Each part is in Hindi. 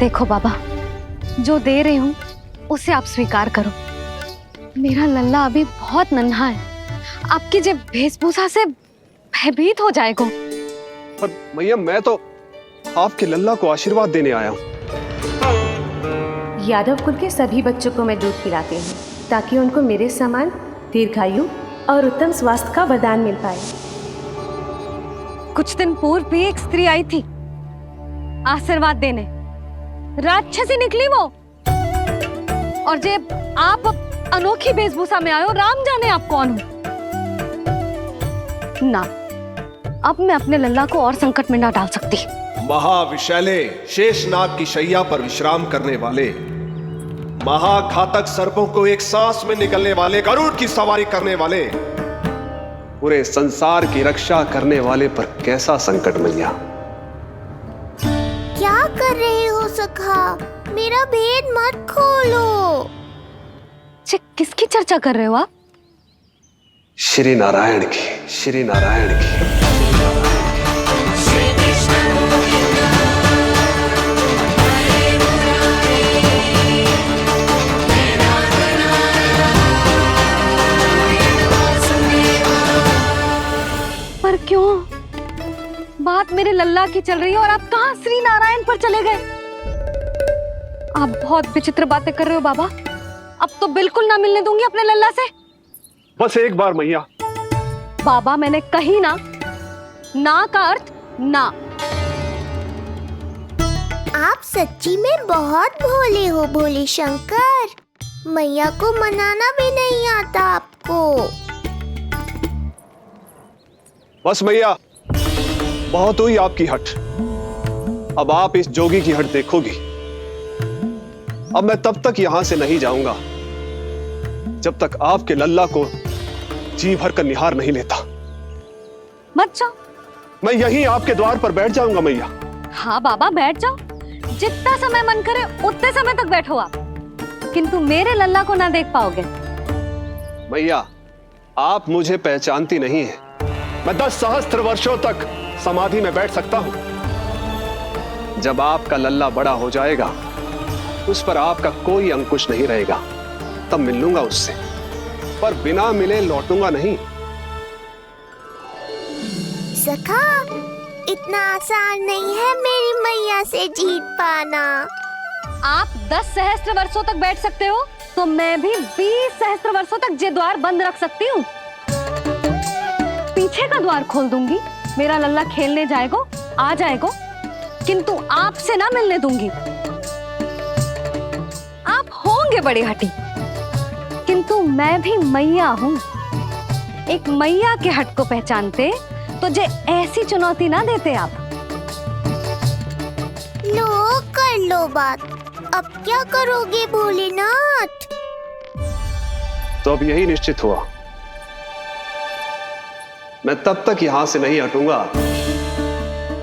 देखो बाबा, जो दे रही हूँ उसे आप स्वीकार करो। मेरा लल्ला अभी बहुत नन्हा है, आपकी जब वेशभूषा से भयभीत हो जाएगा। पर मैया, मैं तो आपके लल्ला को आशीर्वाद देने आया हूँ। यादव कुल के सभी बच्चों को मैं दूध पिलाती हूँ ताकि उनको मेरे समान दीर्घायु और उत्तम स्वास्थ्य का वरदान मिल पाए। कुछ दिन पूर्व भी एक स्त्री आई थी आशीर्वाद देने, राक्षसी निकली वो। और जब आप अनोखी वेशभूषा में आए हो, राम जाने आप कौन हो। ना, अब मैं अपने लल्ला को और संकट में ना डाल सकती। महाविशैले शेषनाग की शैया पर विश्राम करने वाले, महाघातक सर्पों को एक सांस में निकलने वाले, गरुड़ की सवारी करने वाले, पूरे संसार की रक्षा करने वाले पर कैसा संकट मैया। क्या कर रहे हो सखा? मेरा भेद मत खोलो। किसकी चर्चा कर रहे हो आप? श्री नारायण की, श्री नारायण की। पर क्यों? बात मेरे लल्ला की चल रही है और आप कहाँ श्री नारायण पर चले गए? आप बहुत विचित्र बातें कर रहे हो बाबा। अब तो बिल्कुल ना मिलने दूंगी अपने लल्ला से। बस एक बार मैया। बाबा, मैंने कही ना, ना का अर्थ ना। आप सच्ची में बहुत भोले हो भोले शंकर। मैया को मनाना भी नहीं आता आपको। बस मैया, बहुत हुई आपकी हट। अब आप इस जोगी की हट देखोगी। अब मैं तब तक यहां से नहीं जाऊंगा जब तक आपके लल्ला को जी भर कर निहार नहीं लेता। मत जाओ। मैं यहीं आपके द्वार पर बैठ जाऊंगा मैया। हाँ बाबा, बैठ जाओ। जितना समय मन करे उतने समय तक बैठो आप, किंतु मेरे लल्ला को ना देख पाओगे। मैया, आप मुझे पहचानती नहीं है। मैं 10 सहस्त्र वर्षों तक समाधि में बैठ सकता हूं। जब आपका लल्ला बड़ा हो जाएगा, उस पर आपका कोई अंकुश नहीं रहेगा, तब मिल लूंगा उससे, पर बिना मिले लौटूंगा नहीं। सखा, इतना आसान नहीं है मेरी मैया से जीत पाना। आप 10 सहस्त्र वर्षों तक बैठ सकते हो, तो मैं भी 20 सहस्त्र वर्षों तक ये द्वार बंद रख सकती हूँ। पीछे का द्वार खोल दूंगी, मेरा लल्ला खेलने जाएगा, आ जाएगा, किंतु आपसे ना मिलने दूंगी। आप होंगे बड़ी हठी, किंतु मैं भी मैया हूँ। एक मैया के हट को पहचानते तो जे ऐसी चुनौती ना देते आप। लो, कर लो बात। अब क्या करोगे भोलेनाथ? तो अब यही निश्चित हुआ, मैं तब तक यहां से नहीं हटूंगा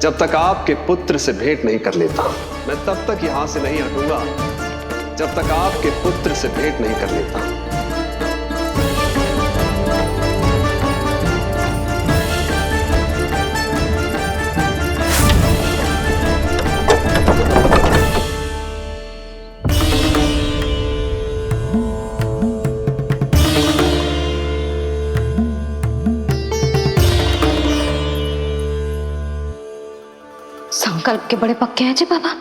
जब तक आपके पुत्र से भेंट नहीं कर लेता। मैं तब तक यहां से नहीं हटूंगा जब तक आपके पुत्र से भेंट नहीं कर लेता। संकल्प के बड़े पक्के हैं जी बाबा।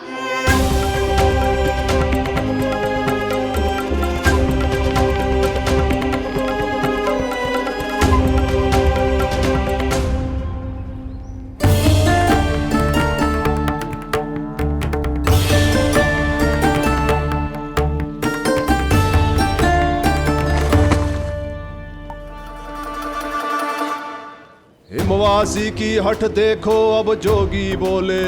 हिमवासी की हट देखो अब जोगी बोले,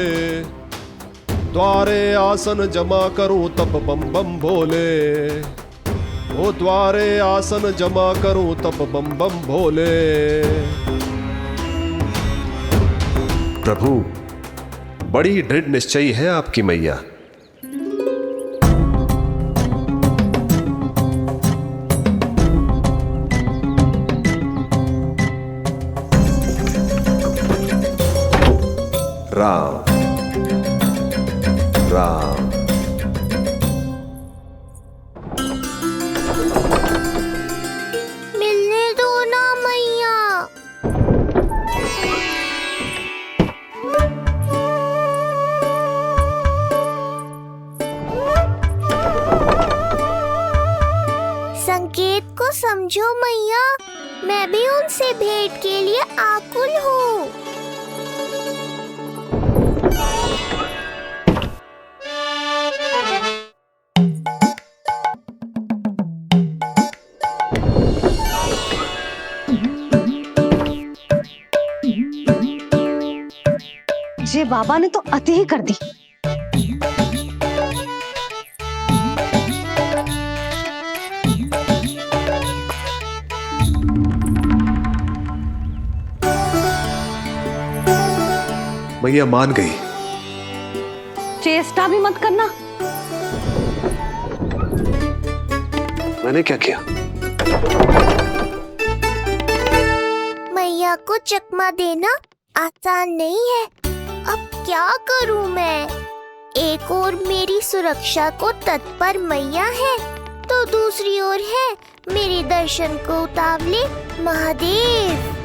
द्वारे आसन जमा करूं तब बम बम भोले। ओ द्वारे आसन जमा करूं तब बम बम भोले। प्रभु, बड़ी दृढ़ निश्चयी है आपकी मैया। राम राम समझो मैया, मैं भी उनसे भेंट के लिए आकुल हूँ। ये बाबा ने तो अति ही कर दी। मैया मान गई। चेष्टा भी मत करना। मैंने क्या किया? मैया को चकमा देना आसान नहीं है। अब क्या करूं मैं? एक ओर मेरी सुरक्षा को तत्पर मैया है, तो दूसरी ओर है मेरे दर्शन को उतावले महादेव।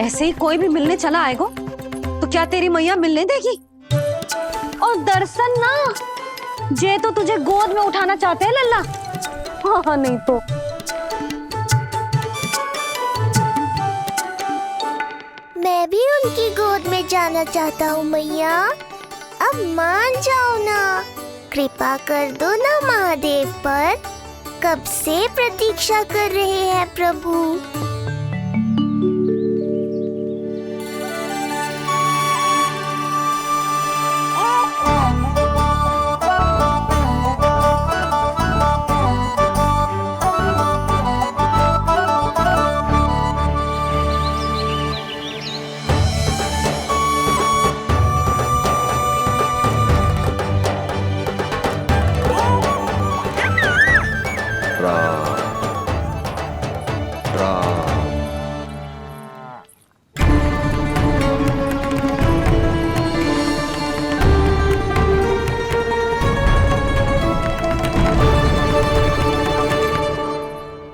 ऐसे ही कोई भी मिलने चला आएगा तो क्या तेरी मैया मिलने देगी? और दर्शन ना, जे तो तुझे गोद में उठाना चाहते हैं लल्ला। हाँ नहीं तो मैं भी उनकी गोद में जाना चाहता हूँ मैया। अब मान जाओ ना, कृपा कर दो ना महादेव पर। कब से प्रतीक्षा कर रहे हैं प्रभु।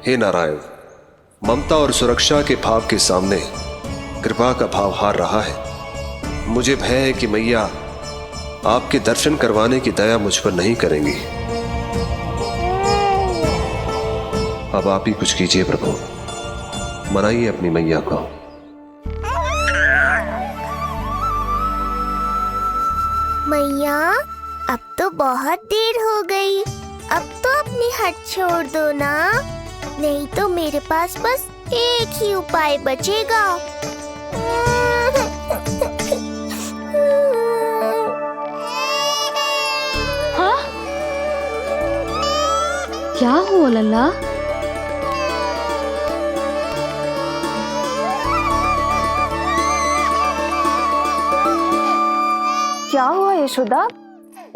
हे नारायण, ममता और सुरक्षा के भाव के सामने कृपा का भाव हार रहा है। मुझे भय है कि मैया आपके दर्शन करवाने की दया मुझ पर नहीं करेंगी। अब आप ही कुछ कीजिए प्रभु, मनाइए अपनी मैया को। मैया, अब तो बहुत देर हो गई। अब तो अपनी हट छोड़ दो ना, नहीं तो मेरे पास बस एक ही उपाय बचेगा। हाँ? क्या हुआ लल्ला? क्या हुआ यशोदा?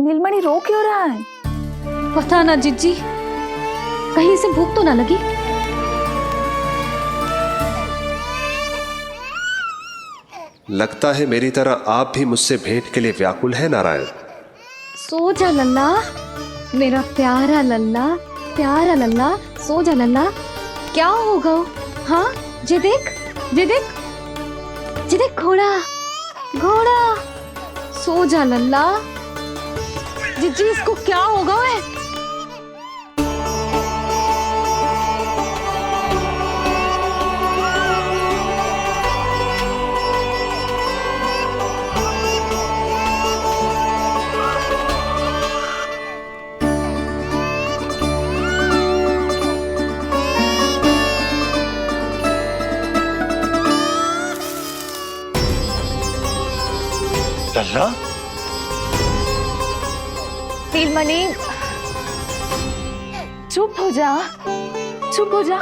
नीलमणि रो क्यों रहा है? पता ना जिज्जी, कहीं से भूख तो ना लगी। लगता है मेरी तरह आप भी मुझसे भेंट के लिए व्याकुल है नारायण। सो जा लल्ला, मेरा प्यारा लल्ला, प्यारा लल्ला, सो जा लल्ला। क्या होगा? हाँ, जे देख, जे देख, जे देख घोड़ा, घोड़ा। सो जा लल्ला। जिज्जी, इसको क्या होगा? है लल्ला, नीलमणि, चुप हो जा, चुप हो जा।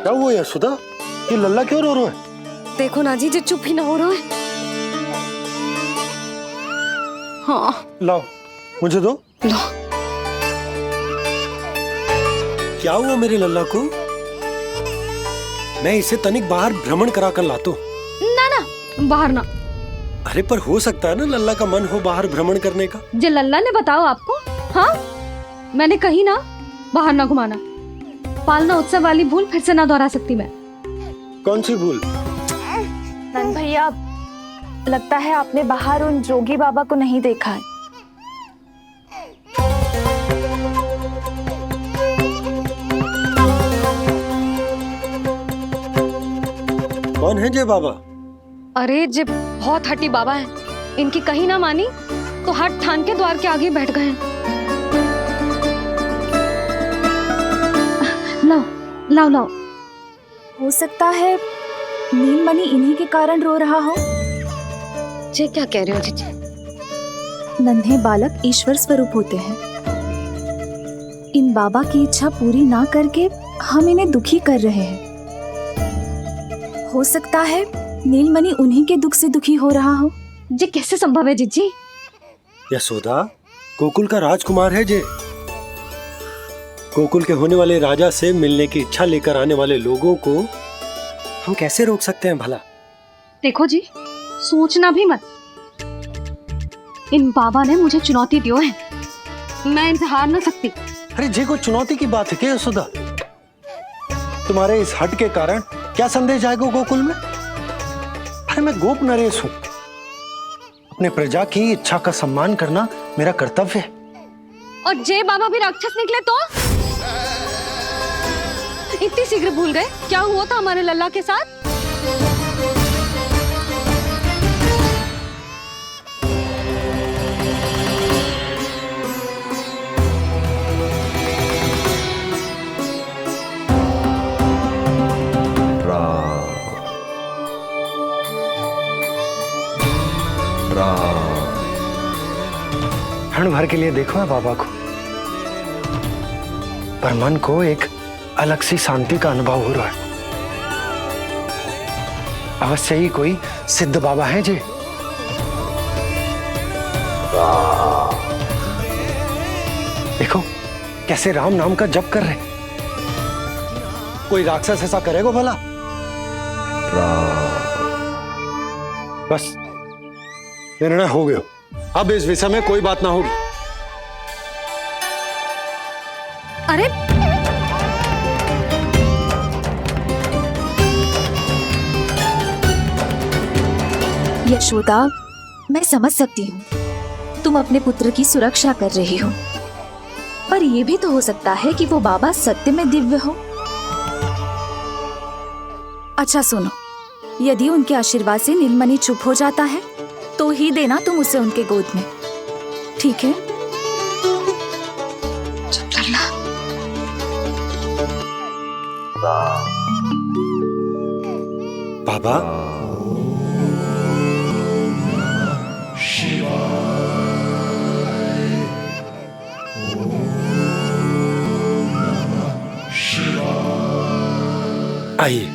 क्या हुआ यशोदा? ये लल्ला क्यों रो रहा है? देखो ना जी, जे चुप ही ना हो रहा है। हाँ, लाओ, मुझे दो। लो। क्या हुआ मेरे लल्ला को? मैं इसे तनिक बाहर भ्रमण करा कर लाता हूँ। ना ना, बाहर ना। अरे पर हो सकता है ना लल्ला का मन हो बाहर भ्रमण करने का। जे लल्ला ने बताओ आपको? हाँ, मैंने कही ना बाहर ना घुमाना। पालना उत्सव वाली भूल फिर से ना दोहरा सकती मैं। कौन सी भूल? नंद भैया, लगता है आपने बाहर उन जोगी बाबा को नहीं देखा है। कौन है जे बाबा? अरे जे बहुत हट्टी बाबा है, इनकी कहीं ना मानी तो हट ठान के द्वार के आगे बैठ गए हैं। लाओ लाओ लाओ। हो सकता है नीलमणि इन्हीं के कारण रो रहा हो। जे क्या कह रहे हो जीजी? नन्हे बालक ईश्वर स्वरूप होते हैं। इन बाबा की इच्छा पूरी ना करके हम इन्हें दुखी कर रहे हैं। हो सकता है नीलमणि उन्हीं के दुख से दुखी हो रहा हो। जे कैसे संभव है जीजी? यशोदा, गोकुल का राजकुमार है जे। गोकुल के होने वाले राजा से मिलने की इच्छा लेकर आने वाले लोगों को हम कैसे रोक सकते हैं भला? देखो जी, सोचना भी मत। इन बाबा ने मुझे चुनौती दियो है, मैं इनसे हार ना सकती। अरे जी, कोई चुनौती की बात है क्या यशोदा? तुम्हारे इस हट के कारण क्या संदेश आएगा गोकुल में? अरे मैं गोप नरेश हूं। अपने प्रजा की इच्छा का सम्मान करना मेरा कर्तव्य है। और जे बाबा भी राक्षस निकले तो? इतनी शीघ्र भूल गए क्या हुआ था हमारे लल्ला के साथ? क्षण भर के लिए देखो है बाबा को, पर मन को एक अलग सी शांति का अनुभव हो रहा है। अवश्य ही कोई सिद्ध बाबा है जी। देखो कैसे राम नाम का जप कर रहे। कोई राक्षस ऐसा करेगा भला? बस निर्णय हो गया, अब इस विषय में कोई बात ना होगी। अरे यशोदा, मैं समझ सकती हूँ तुम अपने पुत्र की सुरक्षा कर रही हो, पर यह भी तो हो सकता है कि वो बाबा सत्य में दिव्य हो। अच्छा सुनो, यदि उनके आशीर्वाद से नीलमणि चुप हो जाता है तो ही देना तुम उसे उनके गोद में, ठीक है? चुप करना। बाबा, आइए।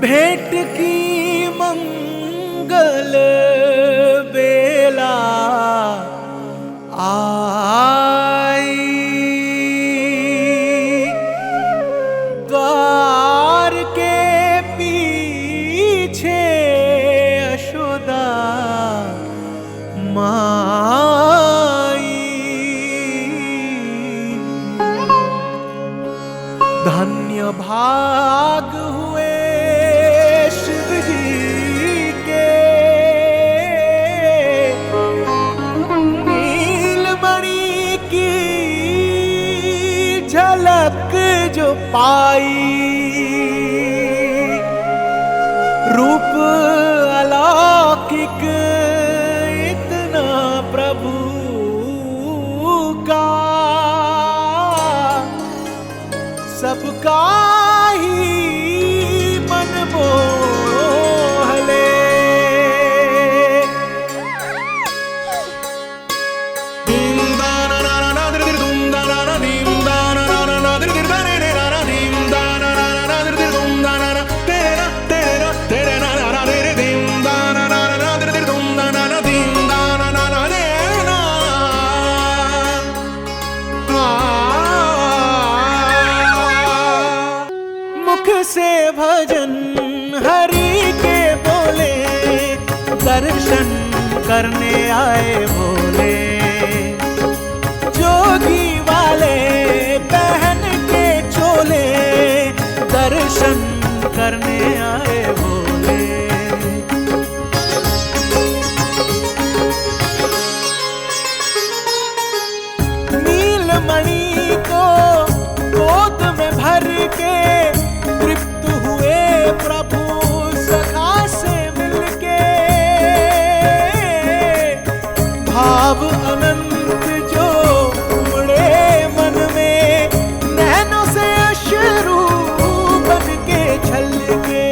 भेंट की मंगल बेला आई, द्वार के पीछे यशोदा माई। धन्य भाग हुए शिव जी के, नीलमणि की झलक झलक जो पाई, रूप अलौकिक इतना प्रभु का, सबका ही मन मोह ले। मुख से भजन हरि के बोले, दर्शन करने आए भोले। जोगी वाले पहन के चोले, दर्शन करने आए भोले। नीलमणि को गोद में भर के तृप्त हुए प्रभु सखा से मिलके। भाव अनंत जो उमड़े मन में, नैनों से अश्रु बन के छलके।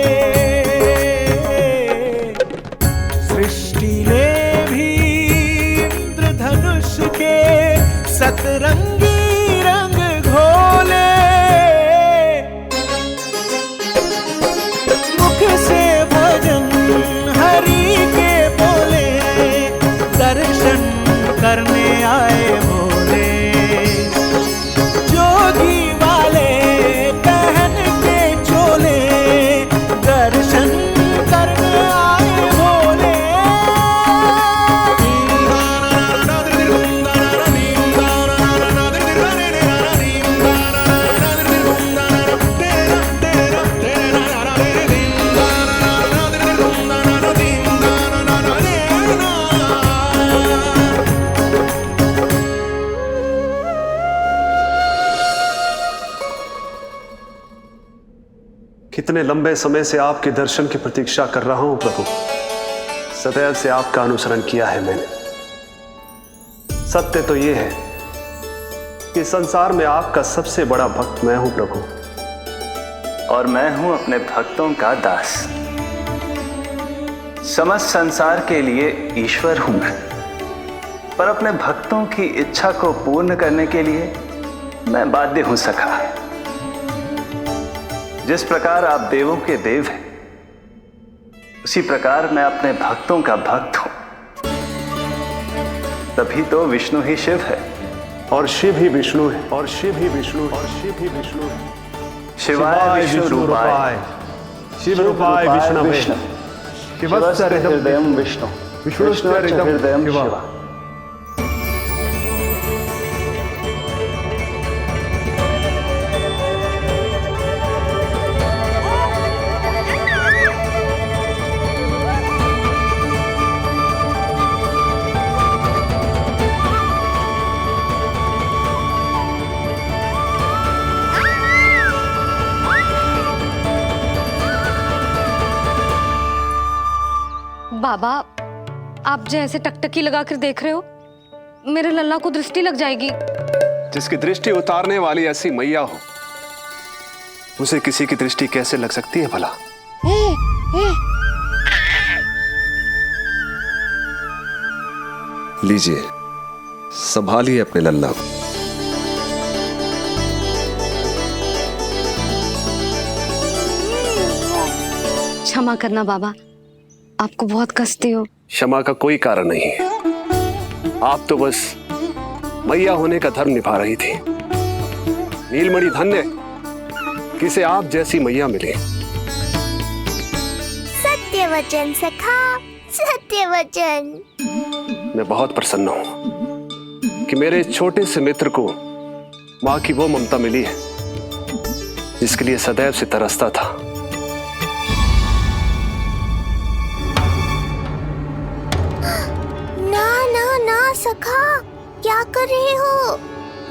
सृष्टि ने भी इंद्रधनुष के सतरंगी रंग घोले। मुख से भजन हरि के बोले, दर्शन करने आए भोले। जोगी वाले पहन के चोले, दर्शन करने आए भोले। कितने लंबे समय से आपके दर्शन की प्रतीक्षा कर रहा हूं प्रभु। सदैव से आपका अनुसरण किया है मैंने। सत्य तो यह है कि संसार में आपका सबसे बड़ा भक्त मैं हूं प्रभु, और मैं हूं अपने भक्तों का दास। समस्त संसार के लिए ईश्वर हूं मैं, पर अपने भक्तों की इच्छा को पूर्ण करने के लिए मैं बाध्य हूं सखा। जिस प्रकार आप देवों के देव हैं, उसी प्रकार मैं अपने भक्तों का भक्त हूं। तभी तो विष्णु ही शिव है, और शिव ही विष्णु है, और शिव ही विष्णु है, और शिव ही विष्णु है। शिवाय विष्णु रूपाय, शिव रूपाय विष्णवे, शिवस्य हृदयं विष्णु, विष्णुस्य हृदयं शिवा। बाबा, आप जो ऐसे टकटकी लगा कर देख रहे हो, मेरे लल्ला को दृष्टि लग जाएगी। जिसकी दृष्टि उतारने वाली ऐसी मैया हो, उसे किसी की दृष्टि कैसे लग सकती है भला? लीजिए, संभालिए अपने लल्ला को। क्षमा करना बाबा, आपको बहुत कष्ट हो। क्षमा का कोई कारण नहीं है। आप तो बस मैया होने का धर्म निभा रही थी। नीलमणि धन्य किसे आप जैसी मैया मिले। सत्य वचन सखा, सत्य वचन। मैं बहुत प्रसन्न हूं कि मेरे छोटे से मित्र को मां की वो ममता मिली है जिसके लिए सदैव से तरसता था। ना ना ना सखा, क्या कर रहे हो?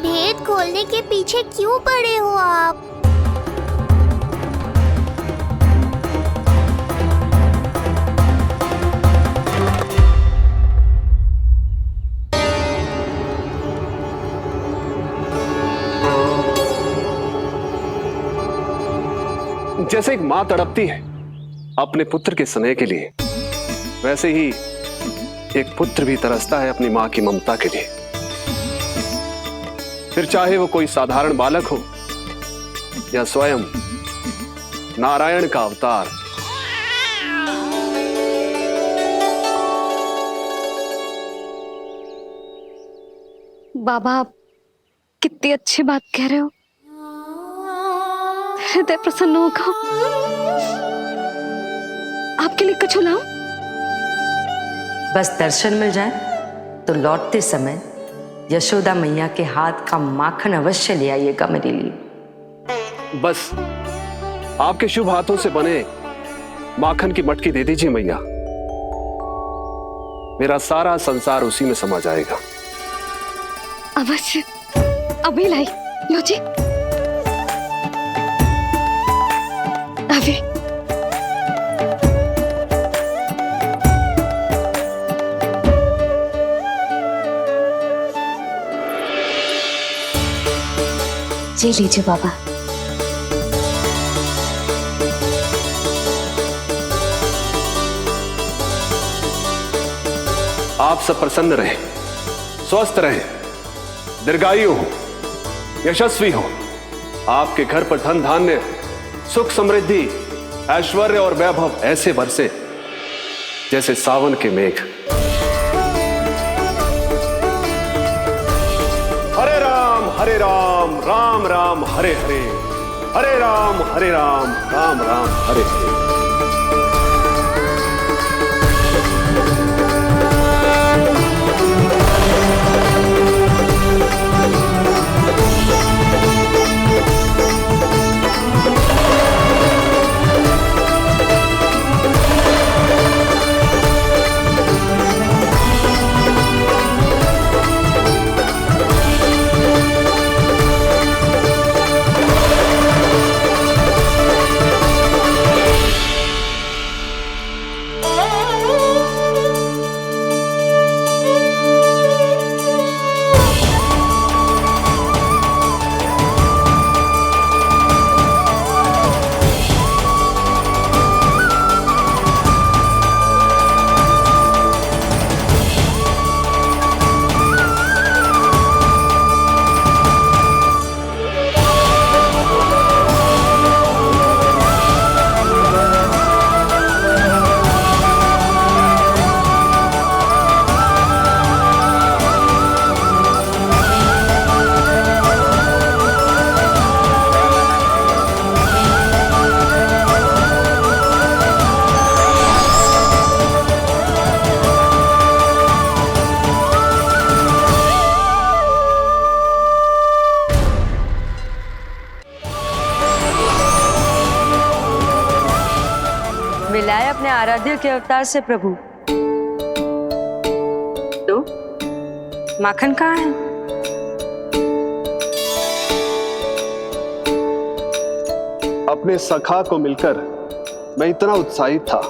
भेद खोलने के पीछे क्यों पड़े हो आप? जैसे एक मां तड़पती है अपने पुत्र के स्नेह के लिए, वैसे ही एक पुत्र भी तरसता है अपनी मां की ममता के लिए। फिर चाहे वो कोई साधारण बालक हो या स्वयं नारायण का अवतार। बाबा, आप कितनी अच्छी बात कह रहे हो। हृदय प्रसन्न होगा। आपके लिए कछु लाऊं? बस दर्शन मिल जाए तो लौटते समय यशोदा मैया के हाथ का माखन अवश्य ले आइएगा मेरे लिए। बस आपके शुभ हाथों से बने माखन की मटकी दे दीजिए मैया, मेरा सारा संसार उसी में समा जाएगा। अवश्य, अभी लाई। लो जी, अभी। जी लीजिए बाबा। आप सब प्रसन्न रहें, स्वस्थ रहें, दीर्घायु हो, यशस्वी हो। आपके घर पर धन धान्य, सुख समृद्धि, ऐश्वर्य और वैभव ऐसे बरसे जैसे सावन के मेघ। हरे राम राम राम हरे हरे, हरे राम राम राम हरे हरे। मिलाए अपने आराध्य के अवतार से प्रभु। तो माखन कहाँ है? अपने सखा को मिलकर मैं इतना उत्साहित था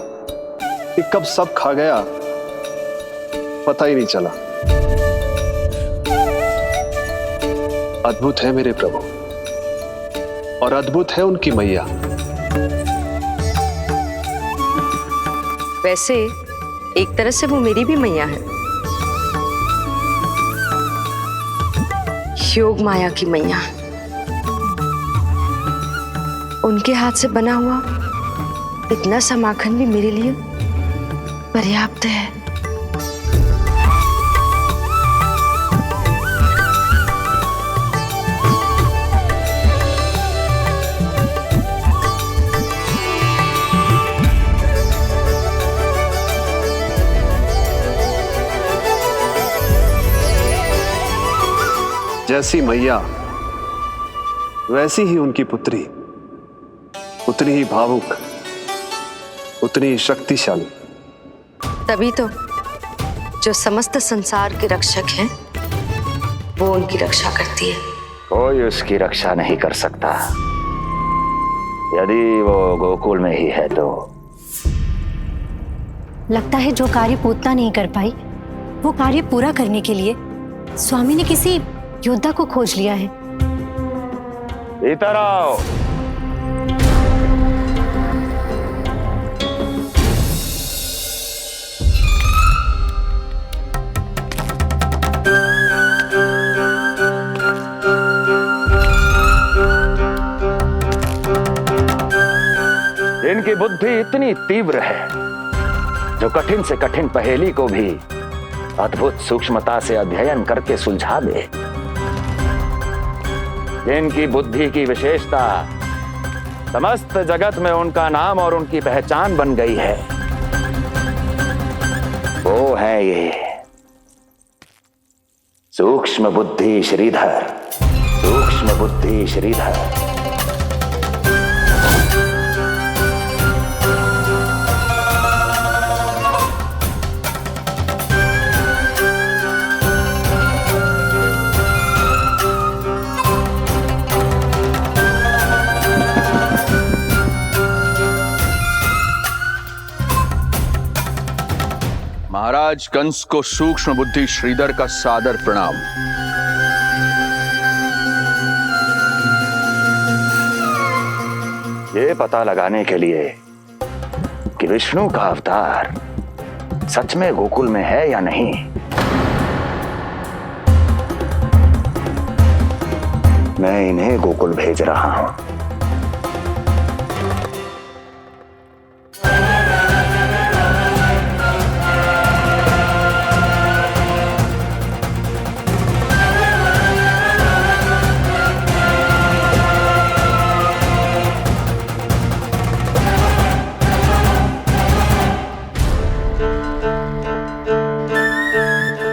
कि कब सब खा गया पता ही नहीं चला। अद्भुत है मेरे प्रभु, और अद्भुत है उनकी मैया। वैसे एक तरह से वो मेरी भी मैया है, योग माया की मैया। उनके हाथ से बना हुआ इतना सा माखन भी मेरे लिए पर्याप्त है। जैसी मैया वैसी ही उनकी पुत्री, उतनी ही भावुक, उतनी ही शक्तिशाली। तभी तो जो समस्त संसार के रक्षक हैं वो उनकी रक्षा करती है। कोई उसकी रक्षा नहीं कर सकता। यदि वो गोकुल में ही है तो। लगता है जो कार्य पूतना नहीं कर पाई, वो कार्य पूरा करने के लिए स्वामी ने किसी योद्धा को खोज लिया है। इधर आओ। इनकी बुद्धि इतनी तीव्र है जो कठिन से कठिन पहेली को भी अद्भुत सूक्ष्मता से अध्ययन करके सुलझा दे। इनकी बुद्धि की विशेषता समस्त जगत में उनका नाम और उनकी पहचान बन गई है। वो है ये सूक्ष्म बुद्धि श्रीधर। सूक्ष्म बुद्धि श्रीधर। महाराज कंस को सूक्ष्म बुद्धि श्रीधर का सादर प्रणाम। ये पता लगाने के लिए कि विष्णु का अवतार सच में गोकुल में है या नहीं, मैं इन्हें गोकुल भेज रहा हूं।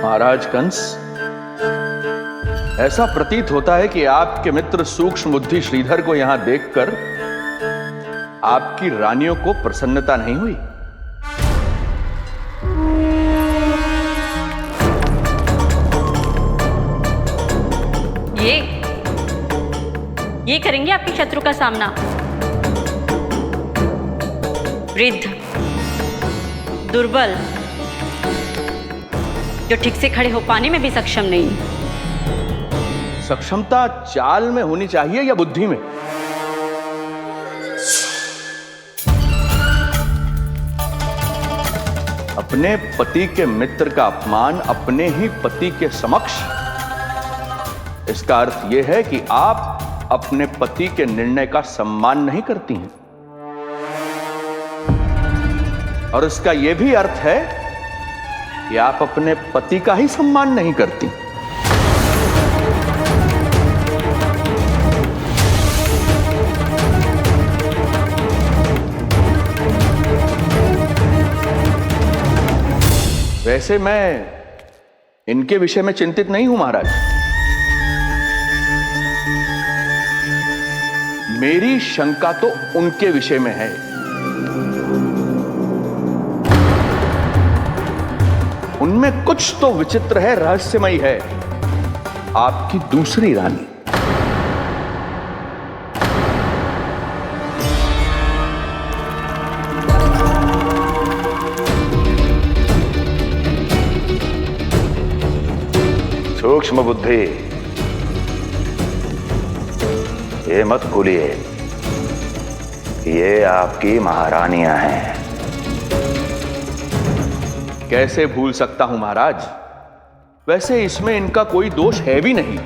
महाराज कंस, ऐसा प्रतीत होता है कि आपके मित्र सूक्ष्म बुद्धि श्रीधर को यहां देखकर आपकी रानियों को प्रसन्नता नहीं हुई। ये करेंगे आपके शत्रु का सामना। वृद्ध, दुर्बल, जो ठीक से खड़े हो पाने में भी सक्षम नहीं। सक्षमता चाल में होनी चाहिए या बुद्धि में? अपने पति के मित्र का अपमान अपने ही पति के समक्ष, इसका अर्थ यह है कि आप अपने पति के निर्णय का सम्मान नहीं करती हैं। और इसका यह भी अर्थ है कि आप अपने पति का ही सम्मान नहीं करती। वैसे मैं इनके विषय में चिंतित नहीं हूं महाराज। मेरी शंका तो उनके विषय में है। उनमें कुछ तो विचित्र है, रहस्यमयी है। आपकी दूसरी रानी। सूक्ष्म बुद्धि, ये मत भूलिए ये आपकी महारानियां हैं। कैसे भूल सकता हूं महाराज? वैसे इसमें इनका कोई दोष है भी नहीं।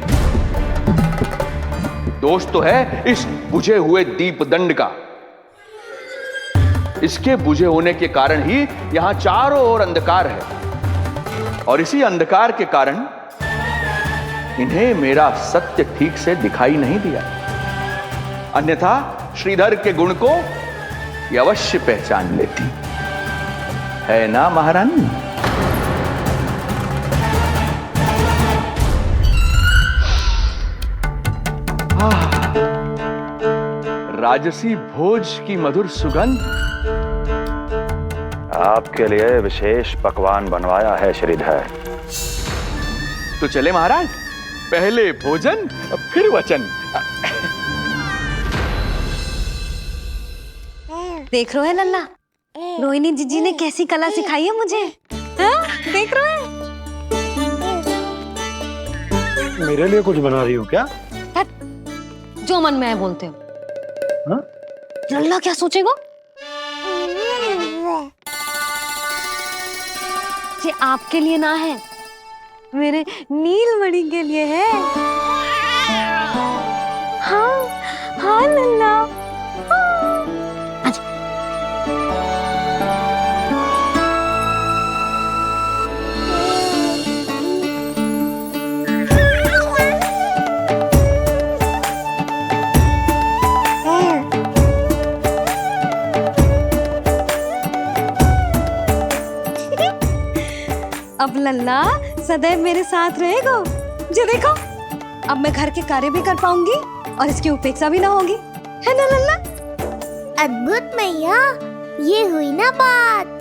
दोष तो है इस बुझे हुए दीपदंड का। इसके बुझे होने के कारण ही यहां चारों ओर अंधकार है, और इसी अंधकार के कारण इन्हें मेरा सत्य ठीक से दिखाई नहीं दिया। अन्यथा श्रीधर के गुण को ये अवश्य पहचान लेती, है ना महारानी? राजसी भोज की मधुर सुगंध। आपके लिए विशेष पकवान बनवाया है श्रीधर। तो चले महाराज। पहले भोजन फिर वचन। देख रहे हो लल्ला, रोहिणी जीजी ने कैसी कला सिखाई है मुझे। हाँ? देख रहे हो? मेरे लिए कुछ बना रही हो क्या? जो मन में है बोलते हो। हाँ? लल्ला क्या सोचेगा? ये आपके लिए ना है, मेरे नीलमणि के लिए है। हाँ हाँ लल्ला। अब लल्ला सदैव मेरे साथ रहेगा। जो देखो, अब मैं घर के कार्य भी कर पाऊंगी और इसकी उपेक्षा भी ना होगी, है ना लल्ला? अद्भुत मैया, ये हुई ना बात।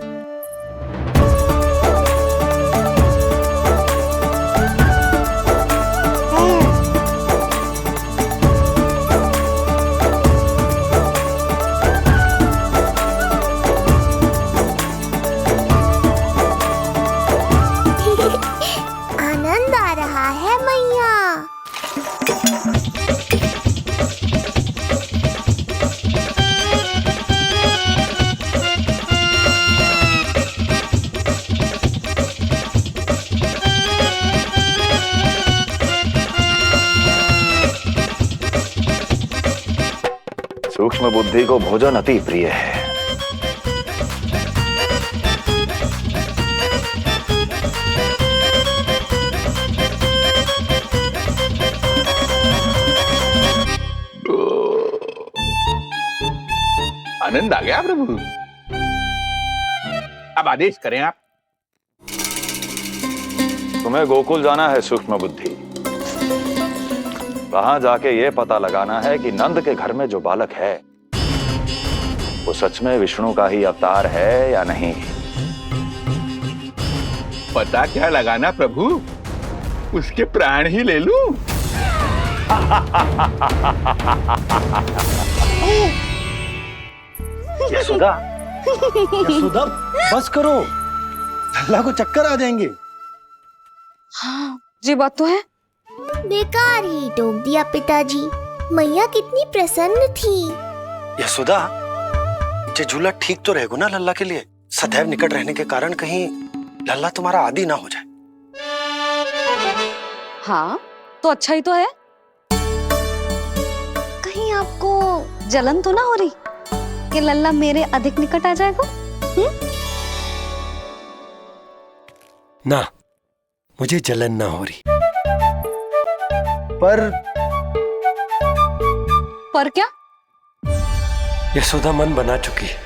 आनंद आ रहा है मैया। सूक्ष्म बुद्धि को भोजन अति प्रिय है। आनंद आ गया प्रभु। अब आदेश करें आप। तुम्हें गोकुल जाना है सूक्ष्म बुद्धि। वहां जाके ये पता लगाना है कि नंद के घर में जो बालक है वो सच में विष्णु का ही अवतार है या नहीं। पता क्या लगाना प्रभु, उसके प्राण ही ले लूं। यशोदा, यशोदा बस करो, लल्ला को चक्कर आ जाएंगे। हाँ, ये बात तो है। बेकार ही टोक दिया पिताजी। मैया कितनी प्रसन्न थी। यशोदा, ये झूला ठीक तो रहेगा ना लल्ला के लिए? सदैव निकट रहने के कारण कहीं लल्ला तुम्हारा आदी ना हो जाए। हाँ, तो अच्छा ही तो है। कहीं आपको जलन तो ना हो रही कि लल्ला मेरे अधिक निकट आ जाएगा? ना, मुझे जलन ना हो रही। पर क्या? यशोदा मन बना चुकी है,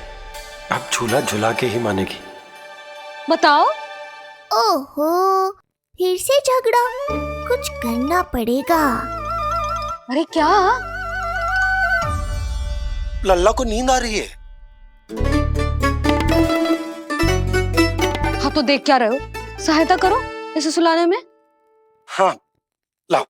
अब झूला झूला के ही मानेगी। बताओ। ओहो, फिर से झगड़ा। कुछ करना पड़ेगा। अरे क्या? लल्ला को नींद आ रही है। हाँ तो देख क्या रहे हो? सहायता करो इसे सुलाने में। हाँ, लाओ।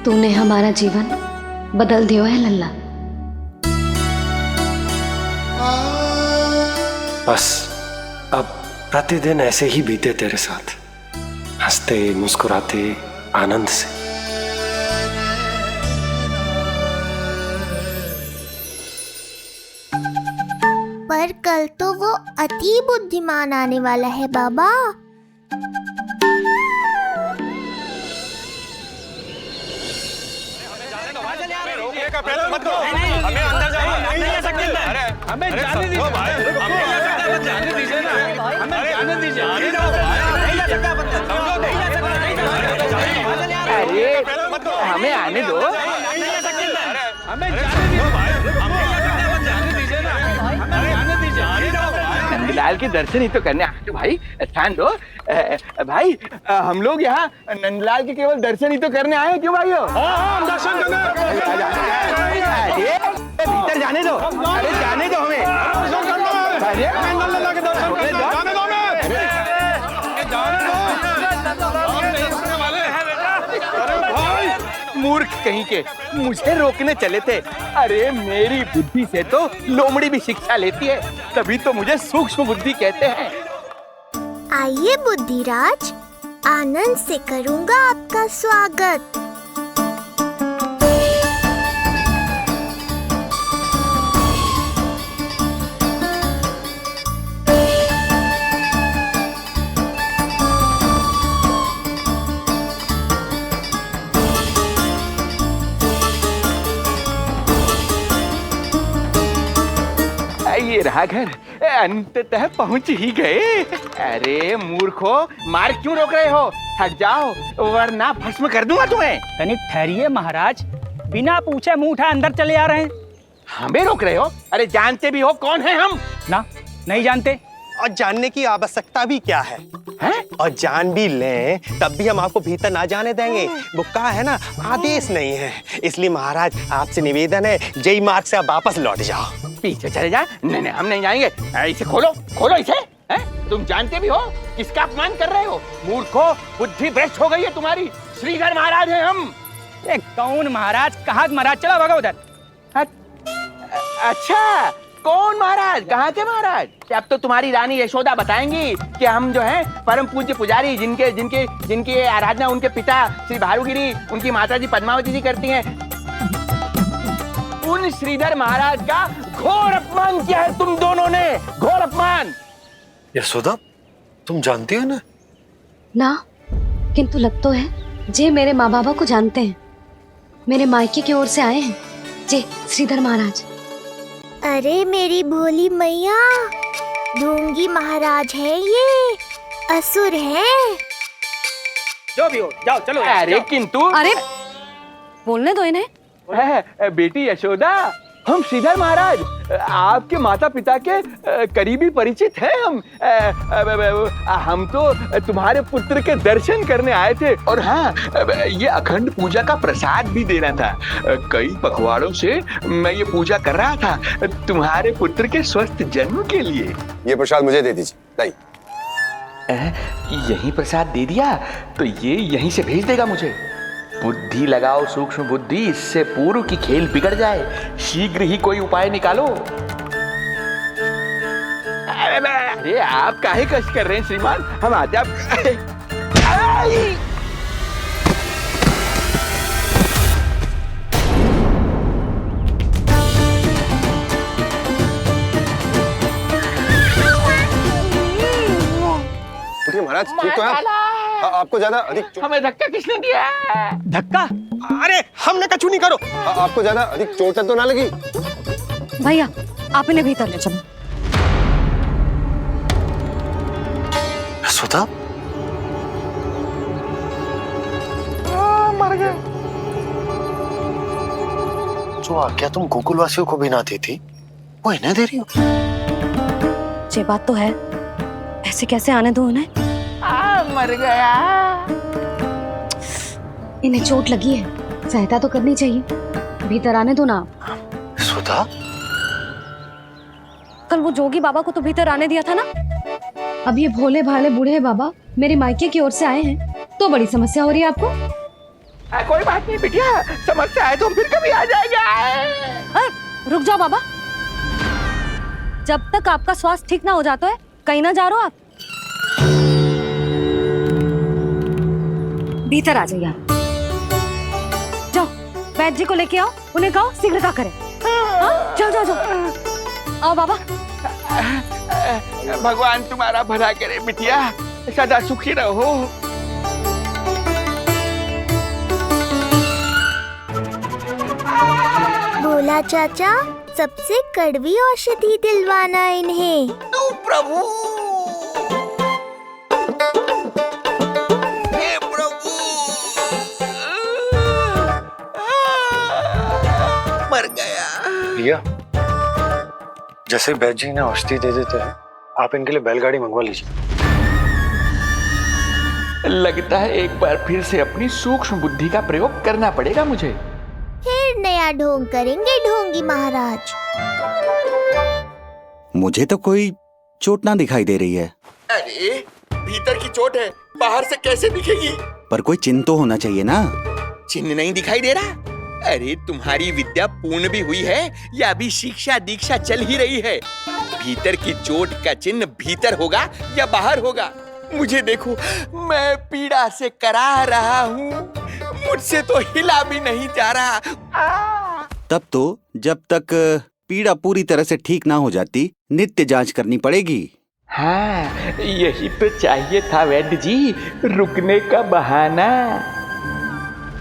तूने हमारा जीवन बदल दिया है लल्ला। बस अब प्रतिदिन ऐसे ही बीते तेरे साथ, हंसते मुस्कुराते आनंद से। पर कल तो वो अति बुद्धिमान आने वाला है बाबा। मत दो, हमें अंदर नहीं जा सकते। अरे हमें जाने दीजिए, जाने दीजिए ना, हमें जाने दीजिए। नहीं जा सकता बंदा, नहीं जा सकता। अरे हमें आने दो, नहीं जा सकते। हमें जाने दीजिए, जाने दीजिए ना। के दर्शन ही तो करने आए थे भाई, स्थान दो। भाई हम लोग यहाँ नंदलाल के केवल दर्शन ही तो करने आए हैं, क्यों भाई? हम दर्शन करने भीतर जाने दो, अरे जाने दो हमें, नंदलाल के दर्शन करने जाने दो हमें, मूर्ख कहीं के, मुझे रोकने चले थे। अरे मेरी बुद्धि से तो लोमड़ी भी शिक्षा लेती है, तभी तो मुझे सूक्ष्म बुद्धि कहते हैं। आइए बुद्धिराज, आनंद से करूंगा आपका स्वागत। ये रहा घर, अंततः पहुंच ही गए। अरे मूर्खो, मार क्यों रोक रहे हो? हट जाओ वरना भस्म कर दूंगा तुम्हें। तनिक ठहरिए महाराज, बिना पूछे मुंह उठा अंदर चले आ रहे हैं। हमें रोक रहे हो? अरे जानते भी हो कौन है हम? ना, नहीं जानते। और जानने की आवश्यकता भी क्या है? और जान भी लें तब भी हम आपको भीतर ना जाने देंगे। वो का है ना, आदेश नहीं है। इसलिए महाराज आपसे निवेदन है, जय मार्ग से आप वापस लौट जाओ। पीछे चले जा। नहीं नहीं, हम नहीं जाएंगे। इसे खोलो, खोलो इसे। तुम जानते भी हो किसका अपमान कर रहे हो? मूर्खो, बुद्धि भ्रष्ट हो गई है तुम्हारी। श्रीधर महाराज हैं हम। ये कौन महाराज? कहाँ महाराज? चला भागा उधर। अच्छा, कौन महाराज? कहाँ के महाराज? अब तो तुम्हारी रानी यशोदा बताएंगी कि हम जो हैं परम पूज्य पुजारी, जिनके जिनके जिनकी आराधना उनके पिता श्री भारुगिरी, उनकी माताजी पद्मावती जी करती हैं। उन श्रीधर महाराज का घोर अपमान किया है तुम दोनों ने, घोर अपमान। यशोदा, तुम जानती हो ना? ना, किंतु लग तो है जे मेरे माँ बाबा को जानते हैं। मेरे मायके की ओर से आए हैं जे श्रीधर महाराज। अरे मेरी भोली मैया, ढोंगी महाराज है ये, असुर है। जो भी हो, जाओ चलो। अरे किंतु, अरे बोलने दो इन्हें। बेटी यशोदा, हम श्रीधर महाराज आपके माता पिता के करीबी परिचित हैं। हम तो तुम्हारे पुत्र के दर्शन करने आए थे। और हाँ, ये अखंड पूजा का प्रसाद भी देना था। कई पखवाड़ों से मैं ये पूजा कर रहा था तुम्हारे पुत्र के स्वस्थ जन्म के लिए। ये प्रसाद मुझे दे दीजिए। यही प्रसाद दे दिया तो ये यहीं से भेज देगा मुझे। बुद्धि लगाओ, सूक्ष्म बुद्धि, इससे पूर्व की खेल बिगड़ जाए। शीघ्र ही कोई उपाय निकालो। अरे आप काहे कष्ट कर रहे हैं श्रीमान? हम आते आप। महाराज ठीक तो है? आपको ज्यादा अधिक हमें धक्का किसने दिया? धक्का? अरे हमने कछु नहीं करो। आपको ज्यादा अधिक चोट तो ना लगी? भैया आप इन्हें भीतर ले चलो। यशोदा, मर गए। जो आज्ञा तुम गोकुलवासियों को भी ना दी थी, वो इन्हें दे रही हो? ये बात तो है, ऐसे कैसे आने दो उन्हें? मर गया। इन्हें चोट लगी है, सहायता तो करनी चाहिए। भीतर आने दो ना। सुधा, कल वो जोगी बाबा को तो भीतर आने दिया था ना। अब ये भोले भाले बूढ़े बाबा मेरे मायके की ओर से आए हैं, तो बड़ी समस्या हो रही है आपको। कोई बात नहीं बिटिया, समस्या है तो फिर कभी आ जाएगा। रुक जाओ बाबा, जब तक आपका स्वास्थ्य ठीक ना हो जाता है कहीं ना जा रहे हो आप। भीतर आ जाइए। जाओ वैद्य जी को लेके आओ, उन्हें कहो शीघ्रता करें। जाओ जाओ जाओ। आओ बाबा। भगवान तुम्हारा भला करे बिटिया, सदा सुखी रहो। बोला चाचा, सबसे कड़वी औषधि दिलवाना इन्हें। प्रभु, भैया, जैसे वैद्य जी ने औषधि दे देते हैं, आप इनके लिए बैलगाड़ी मंगवा लीजिए। लगता है एक बार फिर से अपनी सूक्ष्म बुद्धि का प्रयोग करना पड़ेगा मुझे। फिर नया ढोंग करेंगे ढोंगी महाराज। मुझे तो कोई चोट ना दिखाई दे रही है। अरे भीतर की चोट है, बाहर से कैसे दिखेगी? पर कोई चिन्ह तो होना चाहिए ना। चिन्ह नहीं दिखाई दे रहा? अरे तुम्हारी विद्या पूर्ण भी हुई है या अभी शिक्षा दीक्षा चल ही रही है? भीतर की चोट का चिन्ह भीतर होगा या बाहर होगा? मुझे देखो, मैं पीड़ा से करा रहा हूँ, मुझसे तो हिला भी नहीं जा रहा। तब तो जब तक पीड़ा पूरी तरह से ठीक ना हो जाती नित्य जांच करनी पड़ेगी। हाँ, यही तो चाहिए था वैद्य जी, रुकने का बहाना।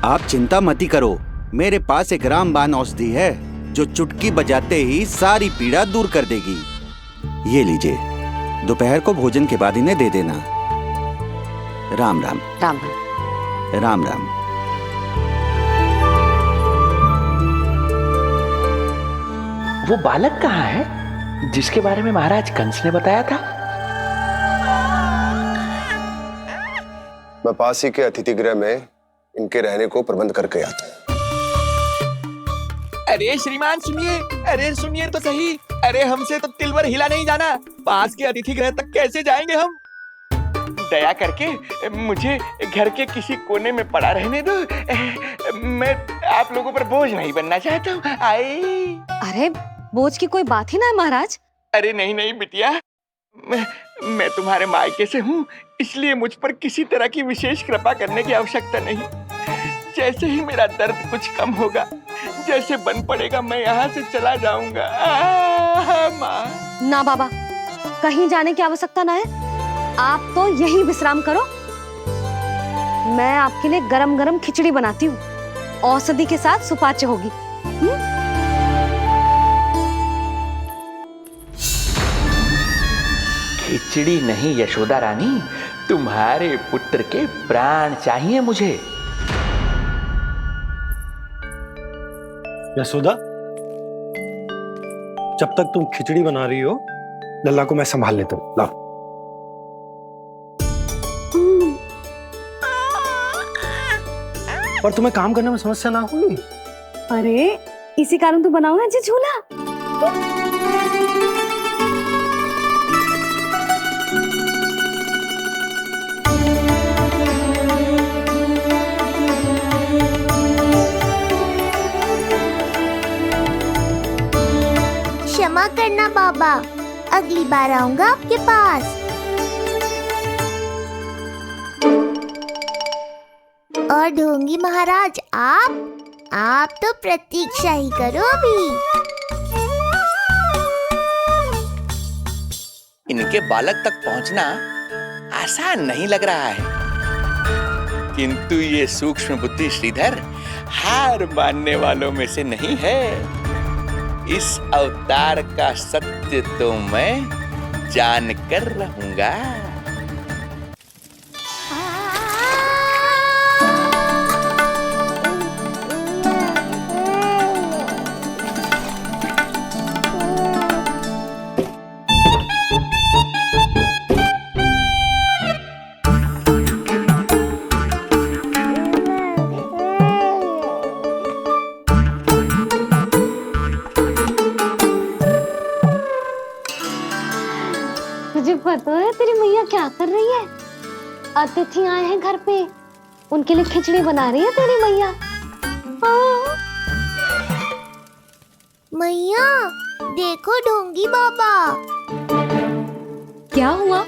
आप चिंता मत करो, मेरे पास एक रामबाण औषधि है जो चुटकी बजाते ही सारी पीड़ा दूर कर देगी। ये लीजिए, दोपहर को भोजन के बाद इन्हें दे देना। राम राम। राम राम। राम राम। वो बालक कहाँ है जिसके बारे में महाराज कंस ने बताया था? मैं पास ही के अतिथि गृह में इनके रहने को प्रबंध करके आता हूँ। अरे श्रीमान सुनिए, अरे सुनिए तो सही। अरे हमसे तो तिलवर हिला नहीं जाना, पास के अतिथि गृह तक कैसे जाएंगे हम? दया करके मुझे घर के किसी कोने में पड़ा रहने दो, मैं आप लोगों पर बोझ नहीं बनना चाहता हूँ। आई। अरे बोझ की कोई बात ही ना है महाराज। अरे नहीं नहीं बिटिया, मैं तुम्हारे मायके से हूँ, इसलिए मुझ पर किसी तरह की विशेष कृपा करने की आवश्यकता नहीं। जैसे ही मेरा दर्द कुछ कम होगा, जैसे बन पड़ेगा, मैं यहाँ से चला जाऊंगा। माँ। ना बाबा, कहीं जाने की आवश्यकता ना है, आप तो यही विश्राम करो। मैं आपके लिए गरम गरम खिचड़ी बनाती हूँ, औषधि के साथ सुपाच्य होगी। खिचड़ी नहीं यशोदा रानी, तुम्हारे पुत्र के प्राण चाहिए मुझे। यशोदा, जब तक तुम खिचड़ी बना रही हो, लल्ला को मैं संभाल लेता हूँ। लाओ। पर तुम्हें काम करने में समस्या ना होगी? अरे इसी कारण तो बनाऊंगा जी झूला। क्षमा करना बाबा, अगली बार आऊंगा आपके पास। और ढोंगी महाराज, आप तो प्रतीक्षा ही करो अभी। इनके बालक तक पहुंचना आसान नहीं लग रहा है, किंतु ये सूक्ष्म बुद्धि श्रीधर हार मानने वालों में से नहीं है। इस अवतार का सत्य तो मैं जानकर रहूंगा। तुझे पता है तेरी मैया क्या कर रही है? अतिथि आए हैं घर पे, उनके लिए खिचड़ी बना रही है तेरी मैया। मैया देखो ढोंगी बाबा। क्या हुआ?